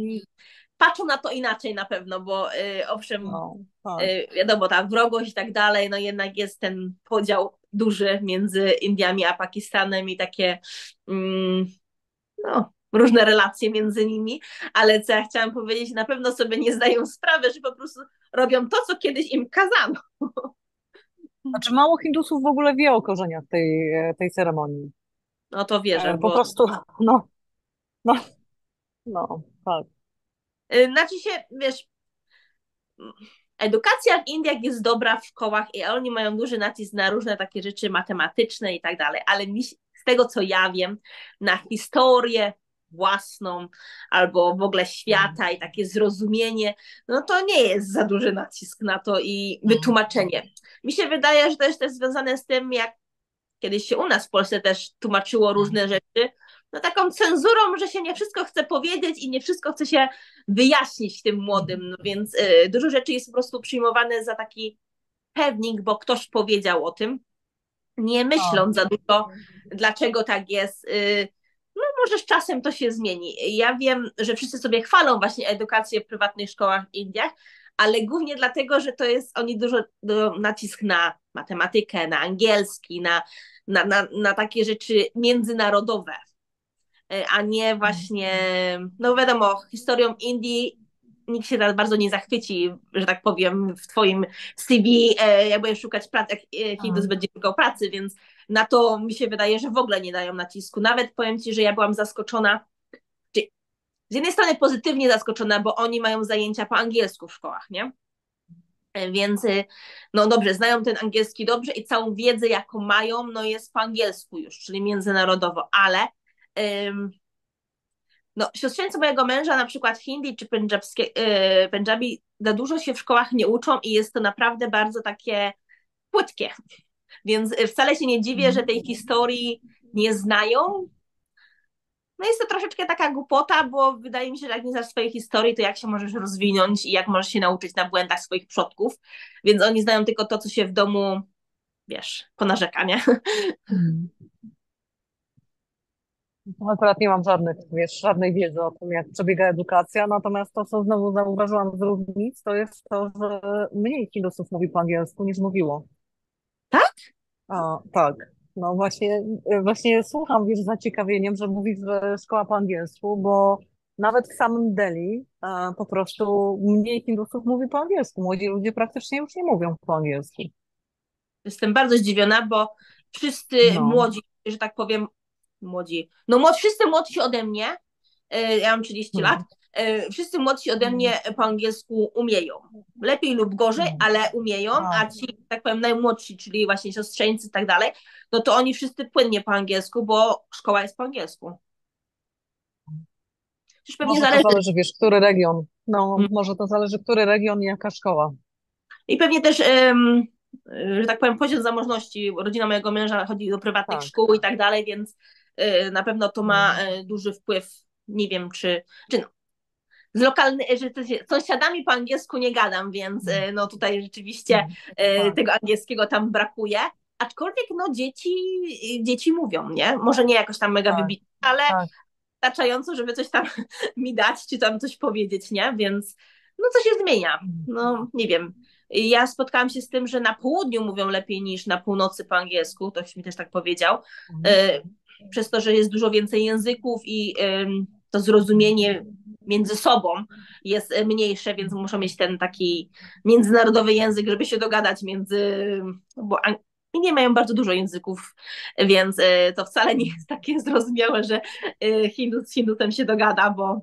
patrzą na to inaczej na pewno, bo owszem, no, tak. wiadomo, ta wrogość i tak dalej, no jednak jest ten podział duży między Indiami a Pakistanem i takie no, różne relacje między nimi, ale co ja chciałam powiedzieć, na pewno sobie nie zdają sprawy, że po prostu robią to, co kiedyś im kazano. Znaczy mało Hindusów w ogóle wie o korzeniach tej ceremonii. No to wierzę, Po bo prostu, no, no, no, tak. znaczy się, wiesz, edukacja w Indiach jest dobra w szkołach i oni mają duży nacisk na różne takie rzeczy matematyczne i tak dalej, ale z tego co ja wiem, na historię własną albo w ogóle świata i takie zrozumienie, no to nie jest za duży nacisk na to i wytłumaczenie. Mi się wydaje, że to jest też związane z tym, jak kiedyś się u nas w Polsce też tłumaczyło różne rzeczy, no taką cenzurą, że się nie wszystko chce powiedzieć i nie wszystko chce się wyjaśnić tym młodym, no więc dużo rzeczy jest po prostu przyjmowane za taki pewnik, bo ktoś powiedział o tym, nie A, myśląc za dużo, dlaczego tak jest. No może z czasem to się zmieni. Ja wiem, że wszyscy sobie chwalą właśnie edukację w prywatnych szkołach w Indiach, ale głównie dlatego, że to jest oni dużo nacisk na matematykę, na angielski, na takie rzeczy międzynarodowe, a nie właśnie, no wiadomo, historią Indii nikt się tak bardzo nie zachwyci, że tak powiem, w twoim CV, jak będziesz szukać pracy, jak Hindus będzie szukał pracy, więc na to mi się wydaje, że w ogóle nie dają nacisku. Nawet powiem ci, że ja byłam zaskoczona, czy z jednej strony pozytywnie zaskoczona, bo oni mają zajęcia po angielsku w szkołach, nie? Więc no dobrze, znają ten angielski dobrze i całą wiedzę, jaką mają, no jest po angielsku już, czyli międzynarodowo, ale no, siostrzeńcy mojego męża, na przykład hindi czy Pendżabi, za dużo się w szkołach nie uczą i jest to naprawdę bardzo takie płytkie. Więc wcale się nie dziwię, że tej historii nie znają. No jest to troszeczkę taka głupota, bo wydaje mi się, że jak nie znasz swojej historii, to jak się możesz rozwinąć i jak możesz się nauczyć na błędach swoich przodków. Więc oni znają tylko to, co się w domu, wiesz, ponarzeka, nie? mhm. No, akurat nie mam żadnej wiedzy o tym, jak przebiega edukacja, natomiast to, co znowu zauważyłam z różnic, to jest to, że mniej Hindusów mówi po angielsku niż mówiło. Tak? A, tak. No właśnie słucham, wiesz, z zaciekawieniem, że mówisz, że szkoła po angielsku, bo nawet w samym Delhi po prostu mniej Hindusów mówi po angielsku. Młodzi ludzie praktycznie już nie mówią po angielsku. Jestem bardzo zdziwiona, bo wszyscy No. młodzi, że tak powiem, młodzi, no wszyscy młodsi ode mnie, ja mam 30 lat, Hmm. wszyscy młodsi ode mnie po angielsku umieją. Lepiej lub gorzej, Hmm. ale umieją, A, a ci, tak powiem, najmłodsi, czyli właśnie siostrzeńcy i tak dalej, no to oni wszyscy płynnie po angielsku, bo szkoła jest po angielsku. Przecież pewnie może to zależy. zależy, wiesz, który region. No, może to zależy, który region i jaka szkoła. I pewnie też, że tak powiem, poziom zamożności. Rodzina mojego męża chodzi do prywatnych Tak. szkół i tak dalej, więc na pewno to ma Hmm. duży wpływ. Nie wiem, czy no, że z sąsiadami po angielsku nie gadam, więc no tutaj rzeczywiście Tak, tego angielskiego tam brakuje. Aczkolwiek no dzieci mówią, nie? Może nie jakoś tam mega tak, wybitnie, ale tak. wystarczająco, żeby coś tam mi dać, czy tam coś powiedzieć, nie? Więc no co się zmienia? No nie wiem. Ja spotkałam się z tym, że na południu mówią lepiej niż na północy po angielsku, ktoś mi też tak powiedział, Mhm. przez to, że jest dużo więcej języków i to zrozumienie między sobą jest mniejsze, więc muszą mieć ten taki międzynarodowy język, żeby się dogadać bo nie mają bardzo dużo języków, więc to wcale nie jest takie zrozumiałe, że Hindus z Hindusem się dogada, bo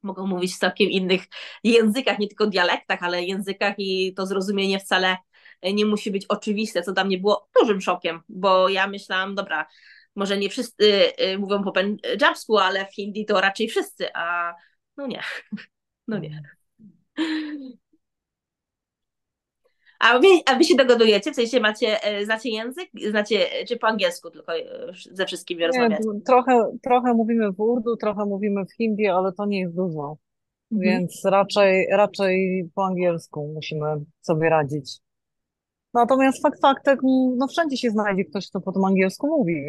mogą mówić w całkiem innych językach, nie tylko dialektach, ale językach i to zrozumienie wcale nie musi być oczywiste, co dla mnie było dużym szokiem, bo ja myślałam, dobra, może nie wszyscy mówią po pendżabsku, ale w hindi to raczej wszyscy, a no nie, no nie. A wy się dogadujecie? W sensie znacie język? Znacie, czy po angielsku tylko ze wszystkimi Nie, rozmawiacie? trochę mówimy w Urdu, trochę mówimy w hindi, ale to nie jest dużo, Mhm. więc raczej po angielsku musimy sobie radzić. Natomiast fakt faktem, no wszędzie się znajdzie ktoś, kto po tym angielsku mówi,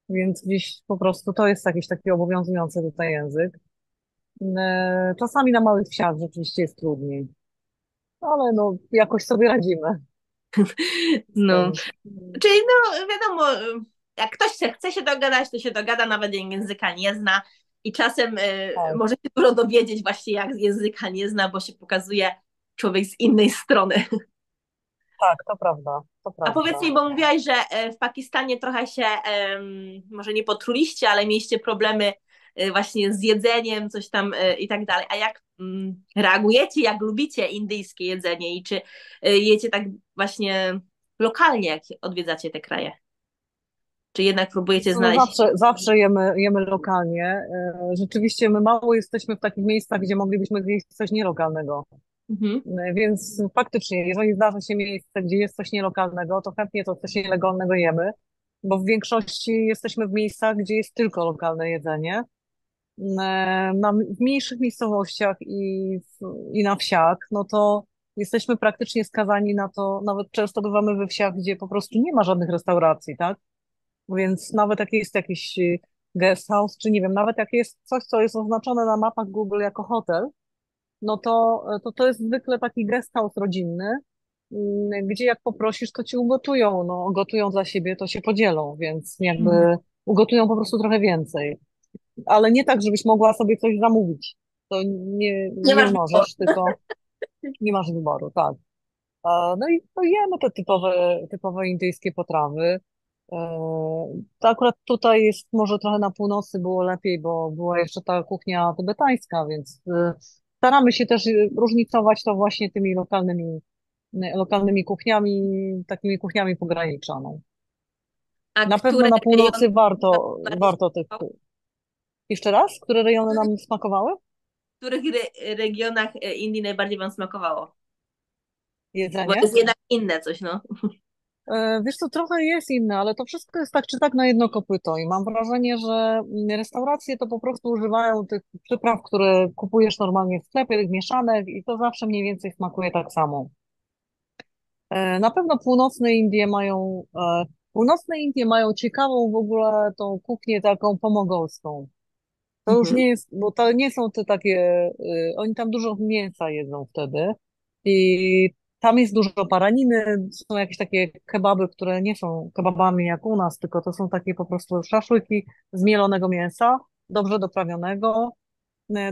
więc gdzieś po prostu to jest jakiś taki obowiązujący tutaj język. Czasami na małych wsiach rzeczywiście jest trudniej, ale no jakoś sobie radzimy z No, tym. czyli no wiadomo, jak ktoś chce się dogadać, to się dogada, nawet jak języka nie zna i czasem Tak, może się dużo dowiedzieć właśnie jak języka nie zna, bo się pokazuje człowiek z innej strony. tak, to prawda, to A powiedz prawda. mi, bo mówiłaś, że w Pakistanie trochę się może nie potruliście, ale mieliście problemy właśnie z jedzeniem, coś tam i tak dalej. A jak reagujecie, jak lubicie indyjskie jedzenie i czy jecie tak właśnie lokalnie, jak odwiedzacie te kraje? Czy jednak próbujecie No znaleźć? zawsze jemy lokalnie. Rzeczywiście my mało jesteśmy w takich miejscach, gdzie moglibyśmy zjeść coś nielokalnego. Mhm. Więc faktycznie, jeżeli zdarzy się miejsce, gdzie jest coś nielokalnego, to chętnie to coś nielegalnego jemy, bo w większości jesteśmy w miejscach, gdzie jest tylko lokalne jedzenie. W mniejszych miejscowościach i na wsiach, no to jesteśmy praktycznie skazani na to, nawet często bywamy we wsiach, gdzie po prostu nie ma żadnych restauracji, tak? Więc nawet jak jest jakiś guest house, czy nie wiem, nawet jak jest coś, co jest oznaczone na mapach Google jako hotel, no to jest zwykle taki guest house rodzinny, gdzie jak poprosisz, to ci ugotują. No, gotują dla siebie, to się podzielą, więc jakby Mhm. ugotują po prostu trochę więcej. Ale nie tak, żebyś mogła sobie coś zamówić. To Nie nie masz wyboru. możesz, tylko nie masz wyboru, tak. No i to jemy te typowe indyjskie potrawy. To akurat tutaj jest może trochę na północy było lepiej, bo była jeszcze ta kuchnia tybetańska, więc staramy się też różnicować to właśnie tymi lokalnymi kuchniami, takimi kuchniami pogranicza. No. A Na pewno które na rejony północy bardziej warto tych. Jeszcze raz, które rejony nam smakowały? w których regionach Indii najbardziej wam smakowało? Bo Jedzenie? jest jednak inne coś, no. Wiesz co, trochę jest inne, ale to wszystko jest tak czy tak na jedno kopyto i mam wrażenie, że restauracje to po prostu używają tych przypraw, które kupujesz normalnie w sklepie, tych mieszanek i to zawsze mniej więcej smakuje tak samo. Na pewno północne Indie mają ciekawą w ogóle tą kuchnię taką pomogolską. To już Mhm. nie jest, bo to nie są te takie, oni tam dużo mięsa jedzą wtedy i tam jest dużo baraniny, są jakieś takie kebaby, które nie są kebabami jak u nas, tylko to są takie po prostu szaszłyki z mielonego mięsa, dobrze doprawionego.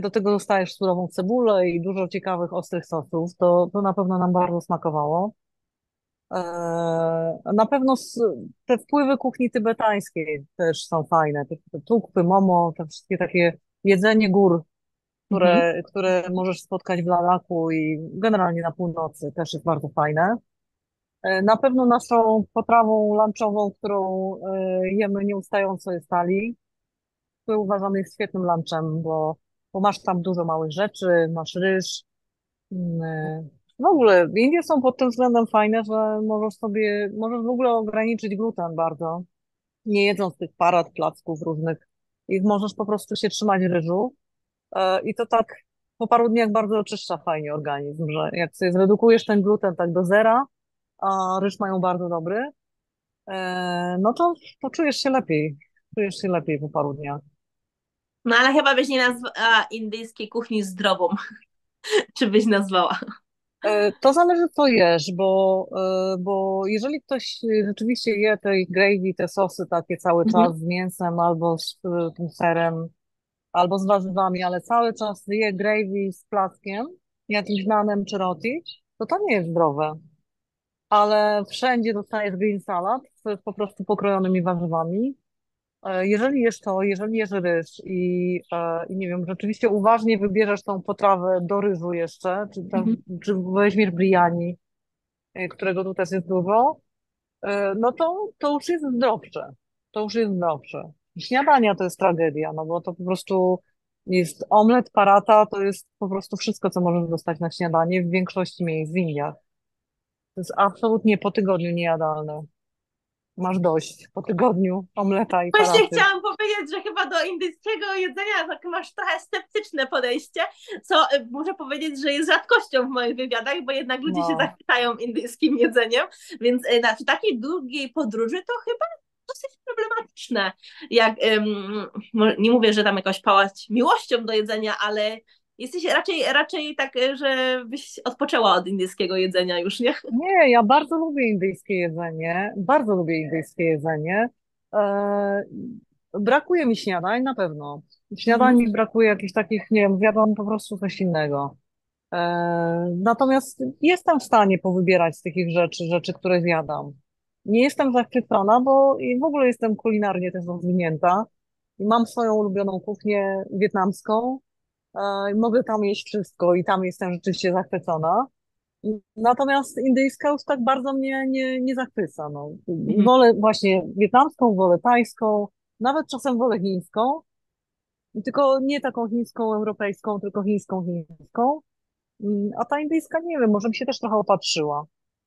Do tego dostajesz surową cebulę i dużo ciekawych, ostrych sosów. To na pewno nam bardzo smakowało. Na pewno te wpływy kuchni tybetańskiej też są fajne. Te tukwy, momo, te wszystkie takie jedzenie gór, Mhm. które możesz spotkać w Ladaku i generalnie na północy też jest bardzo fajne. Na pewno naszą potrawą lunchową, którą jemy nieustająco jest tali, który uważany jest świetnym lunchem, bo masz tam dużo małych rzeczy, masz ryż. W ogóle Indie są pod tym względem fajne, że możesz w ogóle ograniczyć gluten bardzo, nie jedząc tych parad, placków różnych i możesz po prostu się trzymać ryżu. I to tak po paru dniach bardzo oczyszcza fajnie organizm, że jak sobie zredukujesz ten gluten tak do zera, a ryż mają bardzo dobry, no to czujesz się lepiej. Czujesz się lepiej po paru dniach. No ale chyba byś nie nazwała indyjskiej kuchni zdrową. Czy byś nazwała? To zależy co jesz, bo jeżeli ktoś rzeczywiście je tej gravy, te sosy takie cały Mhm. czas z mięsem albo z tym serem, albo z warzywami, ale cały czas je gravy z plackiem, jakimś nanem czy roti, to nie jest zdrowe. Ale wszędzie dostajesz green salad z po prostu pokrojonymi warzywami. Jeżeli jesz ryż i nie wiem, rzeczywiście uważnie wybierzesz tą potrawę do ryżu jeszcze, Mhm. czy weźmiesz biryani, którego tu też jest dużo, no to już jest zdrowsze. To już jest zdrowsze. Śniadania to jest tragedia, no bo to po prostu jest omlet, parata, to jest po prostu wszystko, co możesz dostać na śniadanie w większości miejsc w Indiach. To jest absolutnie po tygodniu niejadalne. Masz dość. Po tygodniu omleta i Właśnie paraszy. chciałam powiedzieć, że chyba do indyjskiego jedzenia tak masz trochę sceptyczne podejście, co muszę powiedzieć, że jest rzadkością w moich wywiadach, bo jednak ludzie się No. zachwycają indyjskim jedzeniem, więc przy takiej długiej podróży to chyba dosyć problematyczne. Jak, nie mówię, że tam jakoś pałać miłością do jedzenia, ale jesteś raczej tak, że byś odpoczęła od indyjskiego jedzenia już, nie? Nie, ja bardzo lubię indyjskie jedzenie. Bardzo lubię indyjskie jedzenie. E, Brakuje mi śniadań na pewno. Śniadań Mhm. mi brakuje jakichś takich, nie wiem, zjadłam po prostu coś innego. Natomiast jestem w stanie powybierać z takich rzeczy, które zjadam. Nie jestem zachwycona, bo i w ogóle jestem kulinarnie też rozwinięta i mam swoją ulubioną kuchnię wietnamską. I mogę tam jeść wszystko i tam jestem rzeczywiście zachwycona. Natomiast indyjska już tak bardzo mnie nie zachwyca. No. Mhm. Wolę właśnie wietnamską, wolę tajską, nawet czasem wolę chińską, tylko nie taką chińską europejską, tylko chińską. A ta indyjska, nie wiem, może mi się też trochę opatrzyła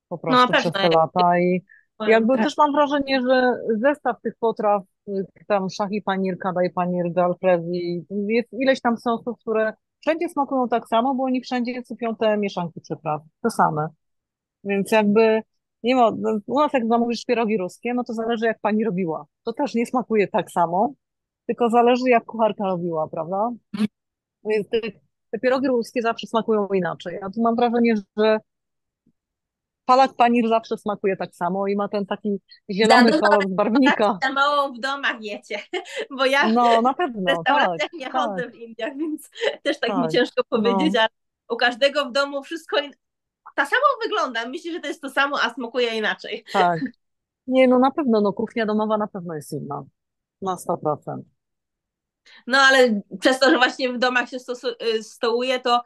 po No na prostu pewno, przez te lata i jakby tak. też mam wrażenie, że zestaw tych potraw, tam shahi panir, kadai panir, dal freszi, jest ileś tam sosów, które wszędzie smakują tak samo, bo oni wszędzie sypią te mieszanki przypraw, te same. Więc jakby, nie ma, no, u nas jak zamówisz pierogi ruskie, no to zależy jak pani robiła. To też nie smakuje tak samo, tylko zależy jak kucharka robiła, prawda? Więc te pierogi ruskie zawsze smakują inaczej. Ja tu mam wrażenie, że palak panir zawsze smakuje tak samo i ma ten taki Za zielony dużo kolor z restauracji, barwnika. za mało w domach jecie, bo ja No, na w pewno, tak, restauracjach nie tak, chodzę w Indiach, więc też tak mi tak. ciężko powiedzieć, No, ale u każdego w domu wszystko ta samo wygląda. Myślę, że to jest to samo, a smakuje inaczej. tak. Nie, no na pewno, no kuchnia domowa na pewno jest inna. Na 100%. No ale przez to, że właśnie w domach się stołuje, to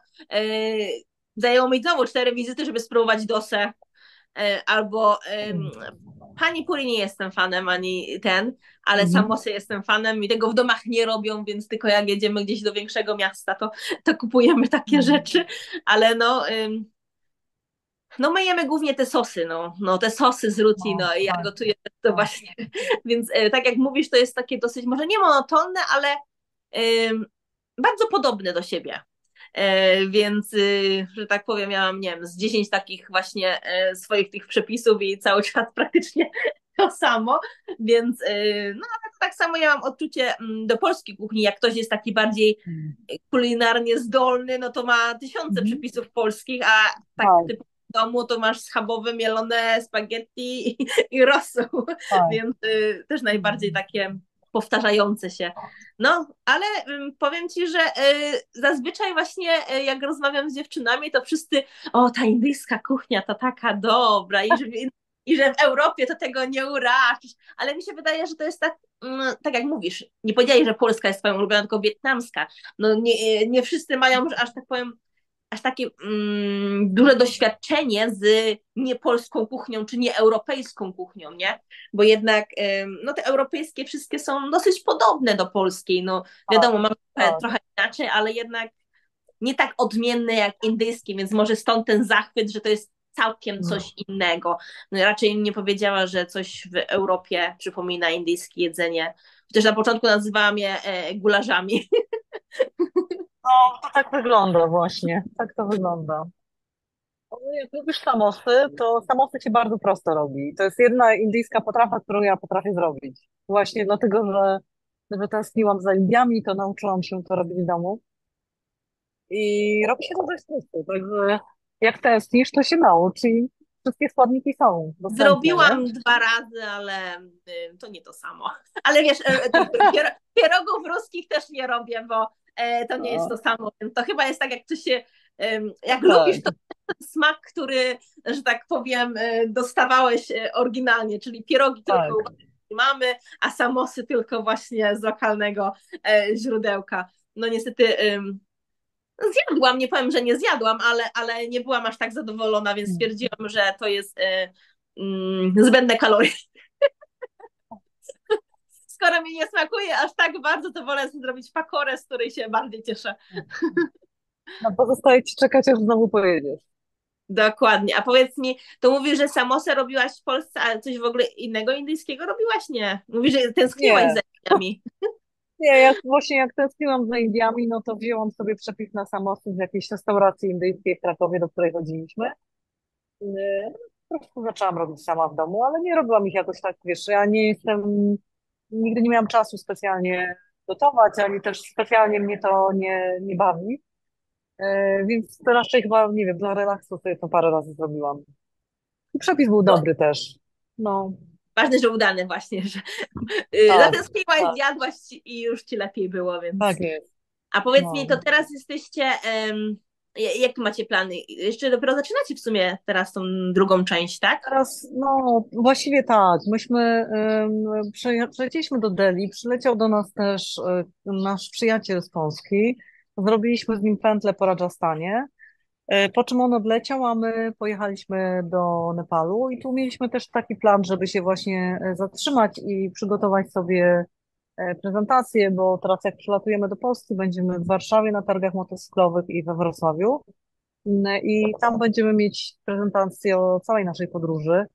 zajęło mi znowu 4 wizyty, żeby spróbować dosę albo pani puri nie jestem fanem, ani ten, ale Mhm. samosy jestem fanem i tego w domach nie robią, więc tylko jak jedziemy gdzieś do większego miasta, to kupujemy takie rzeczy, ale no my jemy głównie te sosy, no te sosy z ruti, No, no i ja tak, gotuję to tak. właśnie, więc tak jak mówisz, to jest takie dosyć, może nie monotonne, ale bardzo podobne do siebie. Więc, że tak powiem, miałam, nie wiem, z 10 takich właśnie swoich tych przepisów i cały czas praktycznie to samo, więc no ale tak samo ja mam odczucie do polskiej kuchni, jak ktoś jest taki bardziej Mm. kulinarnie zdolny, no to ma tysiące Mhm. przepisów polskich, a tak Tak, typu w domu to masz schabowe, mielone spaghetti i rosół, tak. więc też najbardziej Mhm. takie powtarzające się. No, ale powiem ci, że zazwyczaj właśnie jak rozmawiam z dziewczynami, to wszyscy, o, ta indyjska kuchnia to taka dobra i że w Europie to tego nie uraczysz, ale mi się wydaje, że to jest tak, tak jak mówisz, nie powiedzieli, że Polska jest twoją ulubioną, tylko wietnamska. No nie wszyscy mają, że aż tak powiem, aż takie duże doświadczenie z niepolską kuchnią, czy nieeuropejską kuchnią, nie? Bo jednak no te europejskie wszystkie są dosyć podobne do polskiej, no Tak, wiadomo, mamy trochę, tak. trochę inaczej, ale jednak nie tak odmienne jak indyjskie, więc może stąd ten zachwyt, że to jest całkiem No. coś innego. No, raczej nie powiedziała, że coś w Europie przypomina indyjskie jedzenie. Chociaż na początku nazywałam je gulażami. No, to tak wygląda właśnie. Tak to wygląda. No, jak lubisz samosy, to samosy się bardzo prosto robi. To jest jedna indyjska potrawa, którą ja potrafię zrobić. Właśnie dlatego, że tęskniłam za Indiami, to nauczyłam się to robić w domu. I robi się to dość prosto. Także jak tęsknisz, to się naucz i wszystkie składniki są dostępne, nie? Zrobiłam 2 razy, ale to nie to samo. Ale wiesz, tych pierogów ruskich też nie robię, bo to nie jest No, to samo. Więc to chyba jest tak, jak ty się, jak lubisz, to tak, ten smak, który, że tak powiem, dostawałeś oryginalnie, czyli pierogi tylko u tak. babci mamy, a samosy tylko właśnie z lokalnego źródełka. No niestety zjadłam, nie powiem, że nie zjadłam, ale nie byłam aż tak zadowolona, więc stwierdziłam, że to jest zbędne kalorie. Skoro mi nie smakuje aż tak bardzo, to wolę zrobić pakorę, z której się bardziej cieszę. No, pozostaje ci czekać, aż znowu pojedziesz. Dokładnie. A powiedz mi, to mówisz, że samosę robiłaś w Polsce, ale coś w ogóle innego indyjskiego robiłaś? Nie. Mówisz, że tęskniłaś za Nie, Indiami. nie, jak tęskniłam za Indiami, no to wzięłam sobie przepis na samosy z jakiejś restauracji indyjskiej w Krakowie, do której chodziliśmy. Nie, po prostu zaczęłam robić sama w domu, ale nie robiłam ich jakoś tak, wiesz, ja nie jestem, nigdy nie miałam czasu specjalnie gotować, ani też specjalnie mnie to nie bawi. Więc to raczej chyba, nie wiem, dla relaksu sobie to parę razy zrobiłam. I przepis był No, dobry też. No, ważne, że udane właśnie, że tak, zatęskniłaś, tak, zjadłaś i już ci lepiej było, tak więc... jest. A powiedz mi, No. to teraz jesteście... jakie macie plany? Jeszcze dopiero zaczynacie w sumie teraz tą drugą część, tak? Teraz, no, właściwie tak. Myśmy przylecieliśmy do Delhi, przyleciał do nas też nasz przyjaciel z Polski. Zrobiliśmy z nim pętlę po Rajasthanie, po czym on odleciał, a my pojechaliśmy do Nepalu i tu mieliśmy też taki plan, żeby się właśnie zatrzymać i przygotować sobie prezentację, bo teraz jak przylatujemy do Polski, będziemy w Warszawie na targach motocyklowych i we Wrocławiu. I tam będziemy mieć prezentację o całej naszej podróży. Mhm.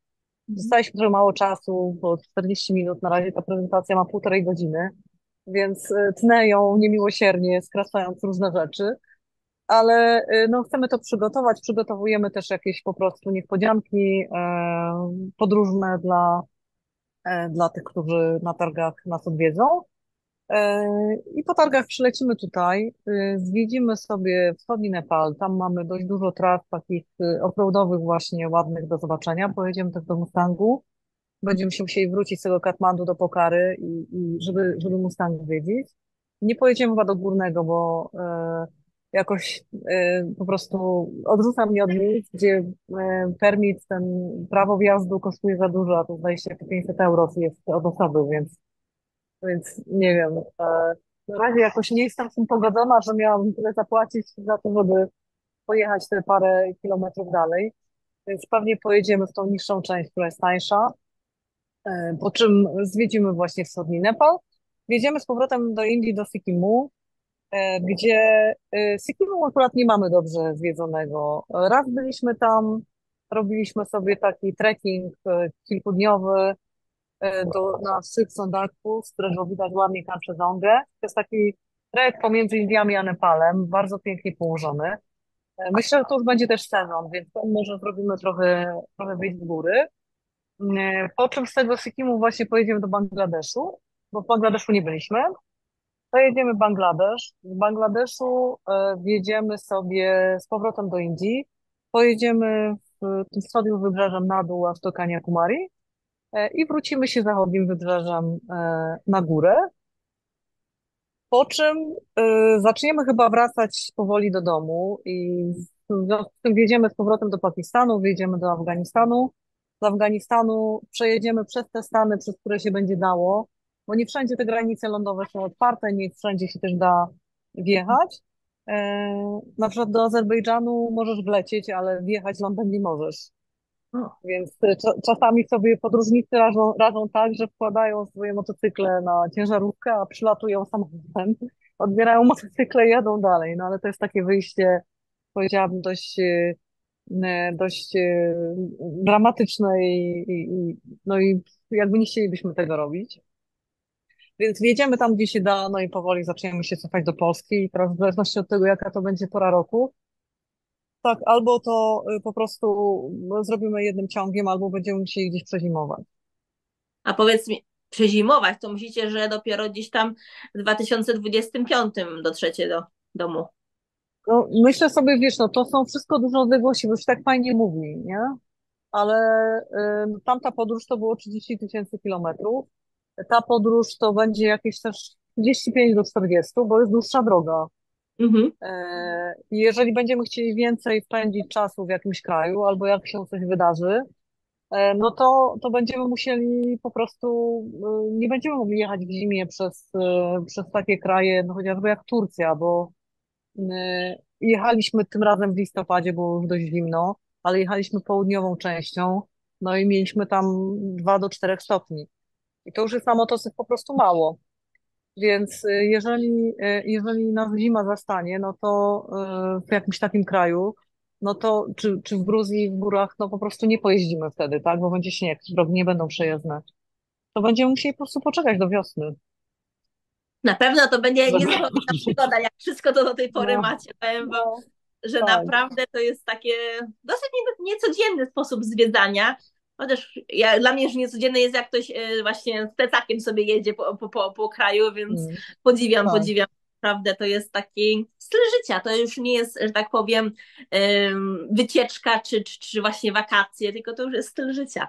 Zostaliśmy trochę mało czasu, bo 40 minut, na razie ta prezentacja ma 1,5 godziny, więc tnę ją niemiłosiernie, skracając różne rzeczy, ale no, chcemy to przygotować. Przygotowujemy też jakieś po prostu niespodzianki podróżne dla tych, którzy na targach nas odwiedzą. I po targach przylecimy tutaj, zwiedzimy sobie wschodni Nepal. Tam mamy dość dużo tras takich offroadowych właśnie, ładnych do zobaczenia. Pojedziemy też do Mustangu. Będziemy się musieli wrócić z tego Katmandu do Pokhary i żeby Mustang zwiedzić. Nie pojedziemy chyba do Górnego, bo jakoś po prostu odrzuca mnie od miejsc, gdzie permit, ten prawo wjazdu kosztuje za dużo, a to zdaje się 500 euro jest od osoby, więc nie wiem. Na razie jakoś nie jestem z tym pogodzona, że miałabym tyle zapłacić za to, żeby pojechać te parę kilometrów dalej. Więc pewnie pojedziemy w tą niższą część, która jest tańsza, po czym zwiedzimy właśnie wschodni Nepal. Wjedziemy z powrotem do Indii, do Sikimu, gdzie Sikimu akurat nie mamy dobrze zwiedzonego. Raz byliśmy tam, robiliśmy sobie taki trekking kilkudniowy, na szczyt Sondarku, z którego widać ładnie Kanchenjungę. To jest taki trek pomiędzy Indiami a Nepalem, bardzo pięknie położony. Myślę, że to już będzie też sezon, więc tam może zrobimy trochę wyjść z góry. Po czym z tego Sikimu właśnie pojedziemy do Bangladeszu, bo w Bangladeszu nie byliśmy. Pojedziemy Bangladesz. Z Bangladeszu wjedziemy sobie z powrotem do Indii. Pojedziemy tym wschodnim wybrzeżem na dół aż do Kanyakumari i wrócimy się zachodnim wybrzeżem na górę, po czym zaczniemy chyba wracać powoli do domu i w związku z tym wjedziemy z powrotem do Pakistanu, wjedziemy do Afganistanu. Z Afganistanu przejedziemy przez te stany, przez które się będzie dało, bo nie wszędzie te granice lądowe są otwarte, nie wszędzie się też da wjechać. Na przykład do Azerbejdżanu możesz wlecieć, ale wjechać lądem nie możesz. Więc czasami sobie podróżnicy radzą tak, że wkładają swoje motocykle na ciężarówkę, a przylatują samochodem, odbierają motocykle i jadą dalej. No ale to jest takie wyjście, powiedziałabym, dość dramatyczne no i jakby nie chcielibyśmy tego robić. Więc wjedziemy tam, gdzie się da, no i powoli zaczniemy się cofać do Polski. I teraz w zależności od tego, jaka to będzie pora roku, tak, albo to po prostu zrobimy jednym ciągiem, albo będziemy musieli gdzieś przezimować. A powiedz mi, przezimować, to myślicie, że dopiero gdzieś tam w 2025 dotrzecie do domu? No, myślę sobie, wiesz, no to są wszystko duże odległości, bo się tak fajnie mówi, nie? Ale tamta podróż to było 30 tysięcy kilometrów. Ta podróż to będzie jakieś też 35 do 40, bo jest dłuższa droga. Mhm. I jeżeli będziemy chcieli więcej spędzić czasu w jakimś kraju, albo jak się coś wydarzy, no to będziemy musieli po prostu, nie będziemy mogli jechać w zimie przez takie kraje, no chociażby jak Turcja, bo jechaliśmy tym razem w listopadzie, było już dość zimno, ale jechaliśmy południową częścią, no i mieliśmy tam 2 do 4 stopni. I to już jest na motocykl po prostu mało. Więc jeżeli nas zima zastanie, no to w jakimś takim kraju, no to czy w Gruzji, w górach, no po prostu nie pojeździmy wtedy, tak? Bo będzie śnieg, drogi nie będą przejezdne. To będziemy musieli po prostu poczekać do wiosny. Na pewno to będzie Żeby... niezapomniana przygoda, jak wszystko to do tej pory No, macie. Powiem wam, no, że tak. naprawdę to jest takie dosyć niecodzienny sposób zwiedzania. Chociaż dla mnie już niecodzienne jest, jak ktoś właśnie z plecakiem sobie jedzie po kraju, więc Mm, podziwiam, tak. podziwiam. Naprawdę to jest taki styl życia. To już nie jest, że tak powiem, wycieczka czy właśnie wakacje, tylko to już jest styl życia.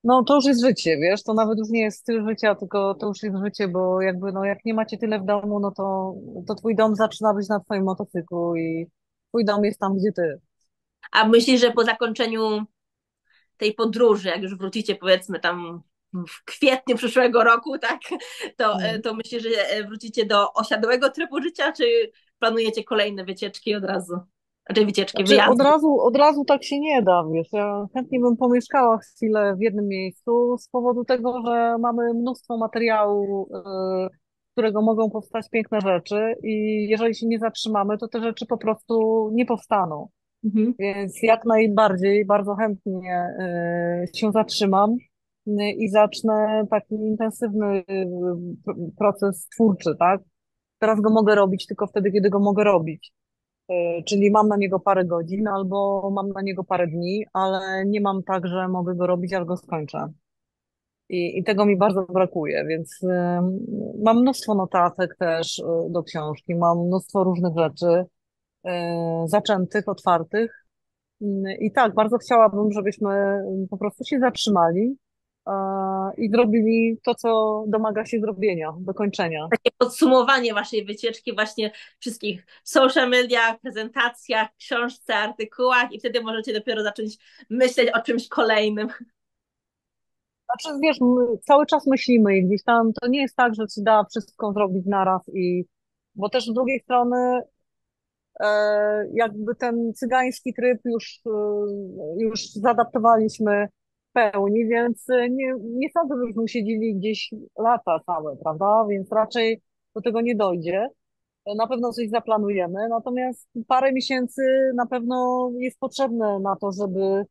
No to już jest życie, wiesz, to nawet już nie jest styl życia, tylko to już jest życie, bo jakby, no jak nie macie tyle w domu, no to twój dom zaczyna być na twoim motocyklu i twój dom jest tam, gdzie ty. A myślisz, że po zakończeniu tej podróży, jak już wrócicie powiedzmy tam w kwietniu przyszłego roku, tak, Mm. to myślę, że wrócicie do osiadłego trybu życia, czy planujecie kolejne wycieczki od razu? Znaczy wycieczki, Znaczy wyjazdy. od razu tak się nie da, wiesz, ja chętnie bym pomieszkała chwilę w jednym miejscu z powodu tego, że mamy mnóstwo materiału, z którego mogą powstać piękne rzeczy i jeżeli się nie zatrzymamy, to te rzeczy po prostu nie powstaną. Mhm. Więc jak najbardziej, bardzo chętnie się zatrzymam i zacznę taki intensywny proces twórczy, tak? Teraz go mogę robić tylko wtedy, kiedy go mogę robić. Czyli mam na niego parę godzin albo mam na niego parę dni, ale nie mam tak, że mogę go robić, aż go skończę. I tego mi bardzo brakuje, więc mam mnóstwo notatek też do książki, mam mnóstwo różnych rzeczy zaczętych, otwartych. I tak, bardzo chciałabym, żebyśmy po prostu się zatrzymali e, i zrobili to, co domaga się zrobienia, dokończenia. Takie podsumowanie waszej wycieczki właśnie wszystkich social mediach, prezentacjach, książce, artykułach i wtedy możecie dopiero zacząć myśleć o czymś kolejnym. Znaczy, wiesz, my cały czas myślimy i gdzieś tam to nie jest tak, że się da wszystko zrobić naraz bo też z drugiej strony jakby ten cygański tryb już zaadaptowaliśmy w pełni, więc nie sądzę, żebyśmy siedzieli gdzieś lata całe, prawda? Więc raczej do tego nie dojdzie. Na pewno coś zaplanujemy, natomiast parę miesięcy na pewno jest potrzebne na to, żeby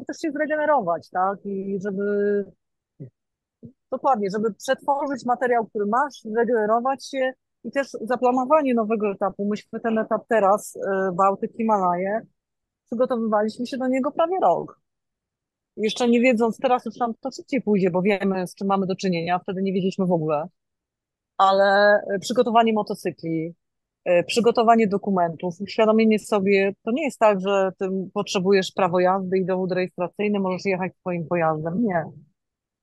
też się zregenerować, tak? I żeby dokładnie, żeby przetworzyć materiał, który masz, zregenerować się i też zaplanowanie nowego etapu. Myśmy ten etap teraz, Bałtyk, Himalaje, przygotowywaliśmy się do niego prawie rok. Jeszcze nie wiedząc, teraz już nam to szybciej pójdzie, bo wiemy, z czym mamy do czynienia, wtedy nie wiedzieliśmy w ogóle, ale przygotowanie motocykli, przygotowanie dokumentów, uświadomienie sobie, to nie jest tak, że ty potrzebujesz prawo jazdy i dowód rejestracyjny, możesz jechać swoim pojazdem. Nie.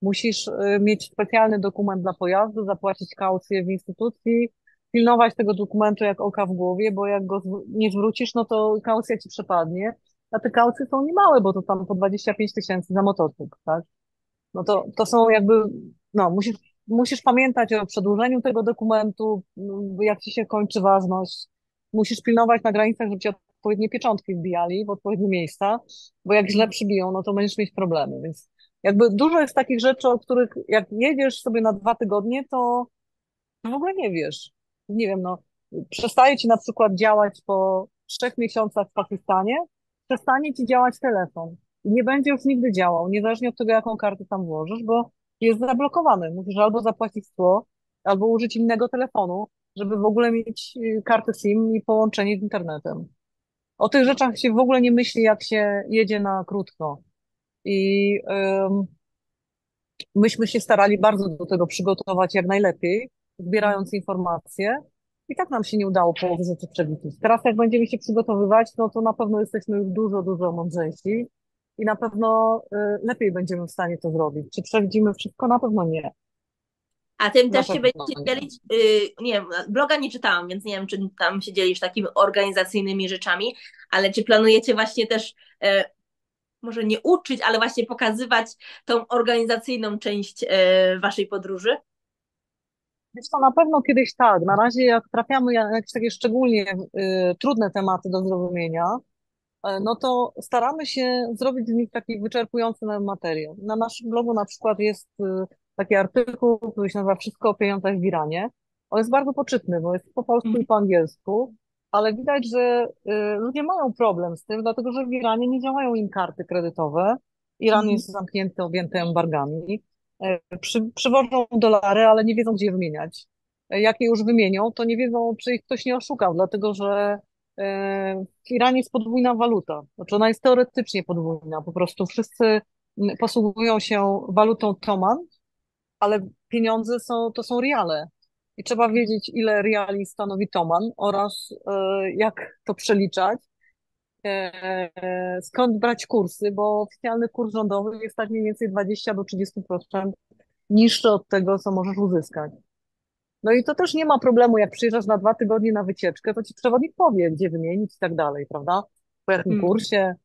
Musisz mieć specjalny dokument dla pojazdu, zapłacić kaucję w instytucji, pilnować tego dokumentu jak oka w głowie, bo jak go nie zwrócisz, no to kaucja ci przepadnie. A te kaucje są niemałe, bo to tam po 25 000 za motocykl, tak? No to są jakby, no musisz pamiętać o przedłużeniu tego dokumentu, jak ci się kończy ważność. Musisz pilnować na granicach, żeby ci odpowiednie pieczątki wbijali w odpowiednie miejsca, bo jak źle przybiją, no to będziesz mieć problemy. Więc jakby dużo jest takich rzeczy, o których jak jedziesz sobie na 2 tygodnie, to w ogóle nie wiesz. Nie wiem, no przestaje ci na przykład działać po 3 miesiącach w Pakistanie, przestanie ci działać telefon. I nie będzie już nigdy działał, niezależnie od tego, jaką kartę tam włożysz, bo jest zablokowany. Musisz albo zapłacić cło, albo użyć innego telefonu, żeby w ogóle mieć kartę SIM i połączenie z internetem. O tych rzeczach się w ogóle nie myśli, jak się jedzie na krótko. I myśmy się starali bardzo do tego przygotować jak najlepiej, zbierając informacje. I tak nam się nie udało połowy rzeczy przewidzieć. Teraz jak będziemy się przygotowywać, no to na pewno jesteśmy już dużo, dużo mądrzejsi i na pewno lepiej będziemy w stanie to zrobić. Czy przewidzimy wszystko? Na pewno nie. A tym Na też się pewno będziecie nie. dzielić, nie wiem, bloga nie czytałam, więc nie wiem, czy tam się dzielisz takimi organizacyjnymi rzeczami, ale czy planujecie właśnie też może nie uczyć, ale właśnie pokazywać tą organizacyjną część waszej podróży? Wiesz co, na pewno kiedyś tak. Na razie jak trafiamy na jakieś takie szczególnie trudne tematy do zrozumienia, no to staramy się zrobić z nich taki wyczerpujący nam materiał. Na naszym blogu na przykład jest taki artykuł, który się nazywa Wszystko o pieniądzach w Iranie. On jest bardzo poczytny, bo jest po polsku i po angielsku. ale widać, że ludzie mają problem z tym, dlatego że w Iranie nie działają im karty kredytowe. Iran Mhm. jest zamknięty, objęty embargami. Przywożą dolary, ale nie wiedzą, gdzie je wymieniać. Jak je już wymienią, to nie wiedzą, czy ich ktoś nie oszukał, dlatego że w Iranie jest podwójna waluta. Znaczy ona jest teoretycznie podwójna. Po prostu wszyscy posługują się walutą toman, ale pieniądze to są riale. I trzeba wiedzieć, ile riali stanowi toman oraz jak to przeliczać, skąd brać kursy, bo oficjalny kurs rządowy jest tak mniej więcej 20 do 30% niższy od tego, co możesz uzyskać. No i to też nie ma problemu, jak przyjeżdżasz na 2 tygodnie na wycieczkę, to ci przewodnik powie, gdzie wymienić i tak dalej, prawda? Po jakim Mhm. kursie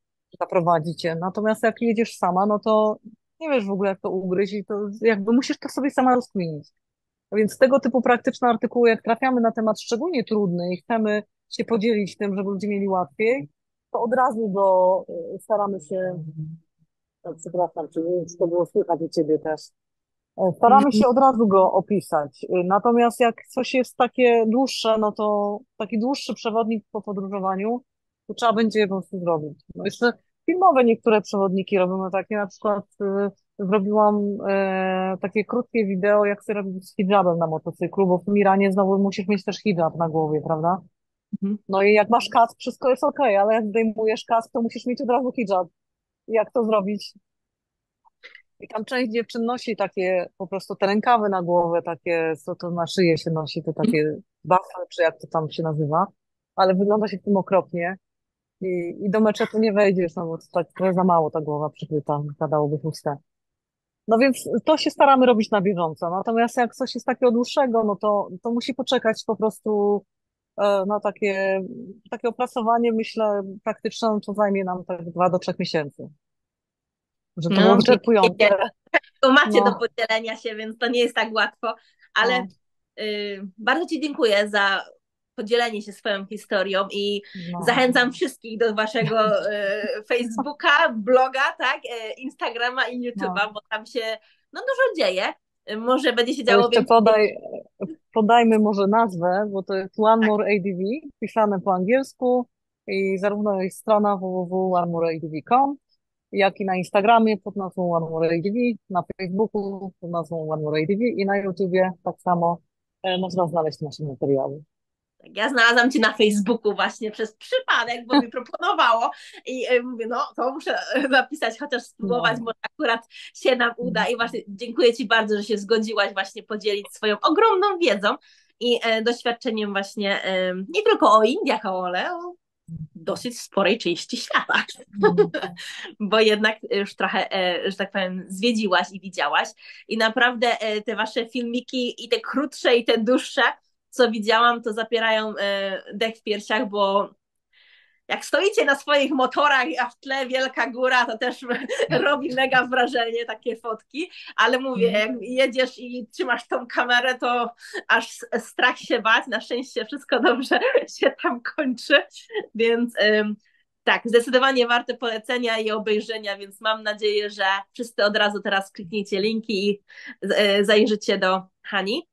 zaprowadzi cię. Natomiast jak jedziesz sama, no to nie wiesz w ogóle, jak to ugryźć i to jakby musisz to sobie sama rozkminić. A więc tego typu praktyczne artykuły, jak trafiamy na temat szczególnie trudny i chcemy się podzielić tym, żeby ludzie mieli łatwiej, to od razu go staramy się, przepraszam, czy nie wiem, czy to było słychać u ciebie też, staramy Mhm. się od razu go opisać. Natomiast jak coś jest takie dłuższe, no to taki dłuższy przewodnik po podróżowaniu, to trzeba będzie je po prostu zrobić. No jeszcze filmowe niektóre przewodniki robimy takie, na przykład zrobiłam takie krótkie wideo, jak sobie robić z hijabem na motocyklu, bo w tym Iranie znowu musisz mieć też hijab na głowie, prawda? Mhm. No i jak masz kask, wszystko jest okej, ale jak zdejmujesz kask, to musisz mieć od razu hijab. Jak to zrobić? I tam część dziewczyn nosi takie po prostu te rękawy na głowę, takie, co to na szyję się nosi, te takie bafy, czy jak to tam się nazywa, ale wygląda się w tym okropnie i do meczetu nie wejdziesz, no bo to tak trochę za mało ta głowa przykryta, wypadałoby chustę. No więc to się staramy robić na bieżąco, natomiast jak coś jest takiego dłuższego, no to musi poczekać po prostu na takie opracowanie, myślę, praktyczne, no to zajmie nam tak 2 do 3 miesięcy, żeby to było No, wyczerpujące. pięknie. To macie do No, podzielenia się, więc to nie jest tak łatwo, ale no, bardzo Ci dziękuję za podzielenie się swoją historią i no. zachęcam wszystkich do Waszego Facebooka, bloga, tak, Instagrama i No, YouTube'a, bo tam się no, dużo dzieje. Może będzie się to działo jeszcze więcej. podajmy może nazwę, bo to jest One Tak, More ADV, pisane po angielsku i zarówno jest strona www.onemoreadv.com, jak i na Instagramie pod nazwą One More ADV, na Facebooku pod nazwą One More ADV i na YouTubie tak samo można znaleźć nasze materiały. tak. Ja znalazłam Cię na Facebooku właśnie przez przypadek, bo mi proponowało i mówię, no to muszę napisać, chociaż spróbować, No. może akurat się nam uda i właśnie dziękuję Ci bardzo, że się zgodziłaś właśnie podzielić swoją ogromną wiedzą i doświadczeniem właśnie nie tylko o Indiach, ale o dosyć sporej części świata, bo jednak już trochę, że tak powiem, zwiedziłaś i widziałaś i naprawdę te wasze filmiki i te krótsze i te dłuższe, co widziałam, to zapierają dech w piersiach, bo jak stoicie na swoich motorach, a w tle wielka góra, to też robi mega wrażenie takie fotki, ale mówię, jak jedziesz i trzymasz tą kamerę, to aż strach się bać, na szczęście wszystko dobrze się tam kończy, więc tak, zdecydowanie warte polecenia i obejrzenia, więc mam nadzieję, że wszyscy od razu teraz kliknijcie linki i zajrzycie do Hani,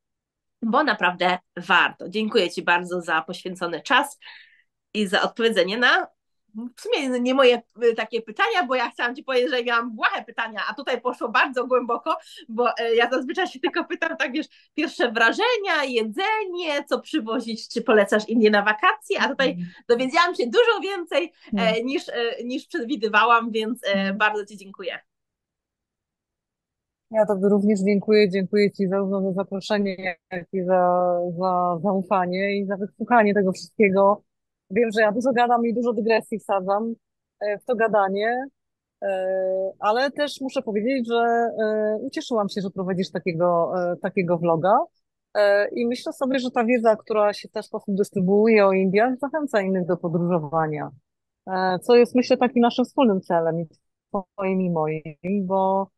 bo naprawdę warto. Dziękuję Ci bardzo za poświęcony czas i za odpowiedzenie na w sumie nie moje takie pytania, bo ja chciałam Ci powiedzieć, że miałam błahe pytania, a tutaj poszło bardzo głęboko, bo ja zazwyczaj się tylko pytam, tak wiesz, pierwsze wrażenia, jedzenie, co przywozić, czy polecasz Indię na wakacje, a tutaj dowiedziałam się dużo więcej niż przewidywałam, więc bardzo Ci dziękuję. Ja Tobie również dziękuję Ci zarówno za zaproszenie, jak i za zaufanie i za wysłuchanie tego wszystkiego. Wiem, że ja dużo gadam i dużo dygresji wsadzam w to gadanie, ale też muszę powiedzieć, że ucieszyłam się, że prowadzisz takiego vloga i myślę sobie, że ta wiedza, która się w ten sposób dystrybuuje o Indiach, zachęca innych do podróżowania, co jest myślę takim naszym wspólnym celem, i twoim i moim, bo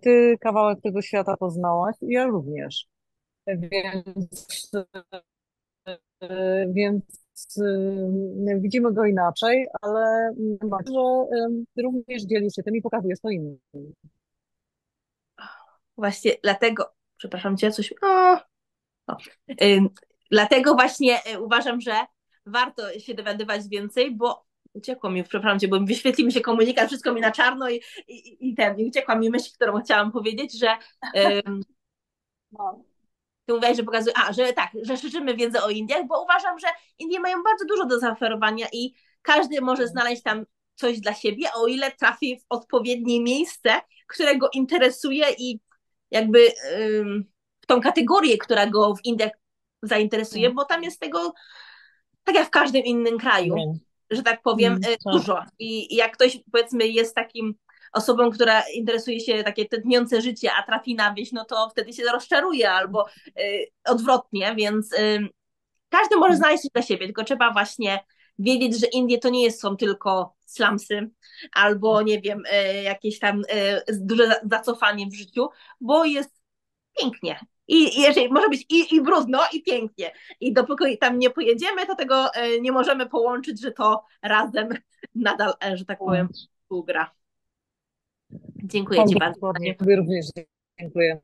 ty kawałek tego świata poznałaś i ja również. Więc, więc widzimy go inaczej, ale mam nadzieję, że również dzielisz się tym i pokazujesz to innym. Właśnie dlatego, przepraszam Cię, coś... O, ym, dlatego właśnie uważam, że warto się dowiadywać więcej, bo uciekło mi, przepraszam cię, bo wyświetlił mi się komunikat, wszystko mi na czarno i uciekła mi myśl, którą chciałam powiedzieć, że No. ty mówiłaś, że pokazuje, że tak, że szerzymy wiedzę o Indiach, bo uważam, że Indie mają bardzo dużo do zaoferowania i każdy może znaleźć tam coś dla siebie, o ile trafi w odpowiednie miejsce, które go interesuje i jakby w tą kategorię, która go w Indiach zainteresuje, bo tam jest tego, tak jak w każdym innym kraju, że tak powiem, Tak. dużo. I jak ktoś, powiedzmy, jest takim osobą, która interesuje się takie tętniące życie, a trafi na wieś, no to wtedy się rozczaruje albo odwrotnie, więc każdy może znaleźć coś dla siebie, tylko trzeba właśnie wiedzieć, że Indie to nie są tylko slumsy albo, nie wiem, jakieś tam duże zacofanie w życiu, bo jest pięknie. I jeżeli może być i brudno, i pięknie. I dopóki tam nie pojedziemy, to tego nie możemy połączyć, że to razem nadal, że tak powiem, współgra. Dziękuję Tak, Ci bardzo. dokładnie. Tobie również dziękuję.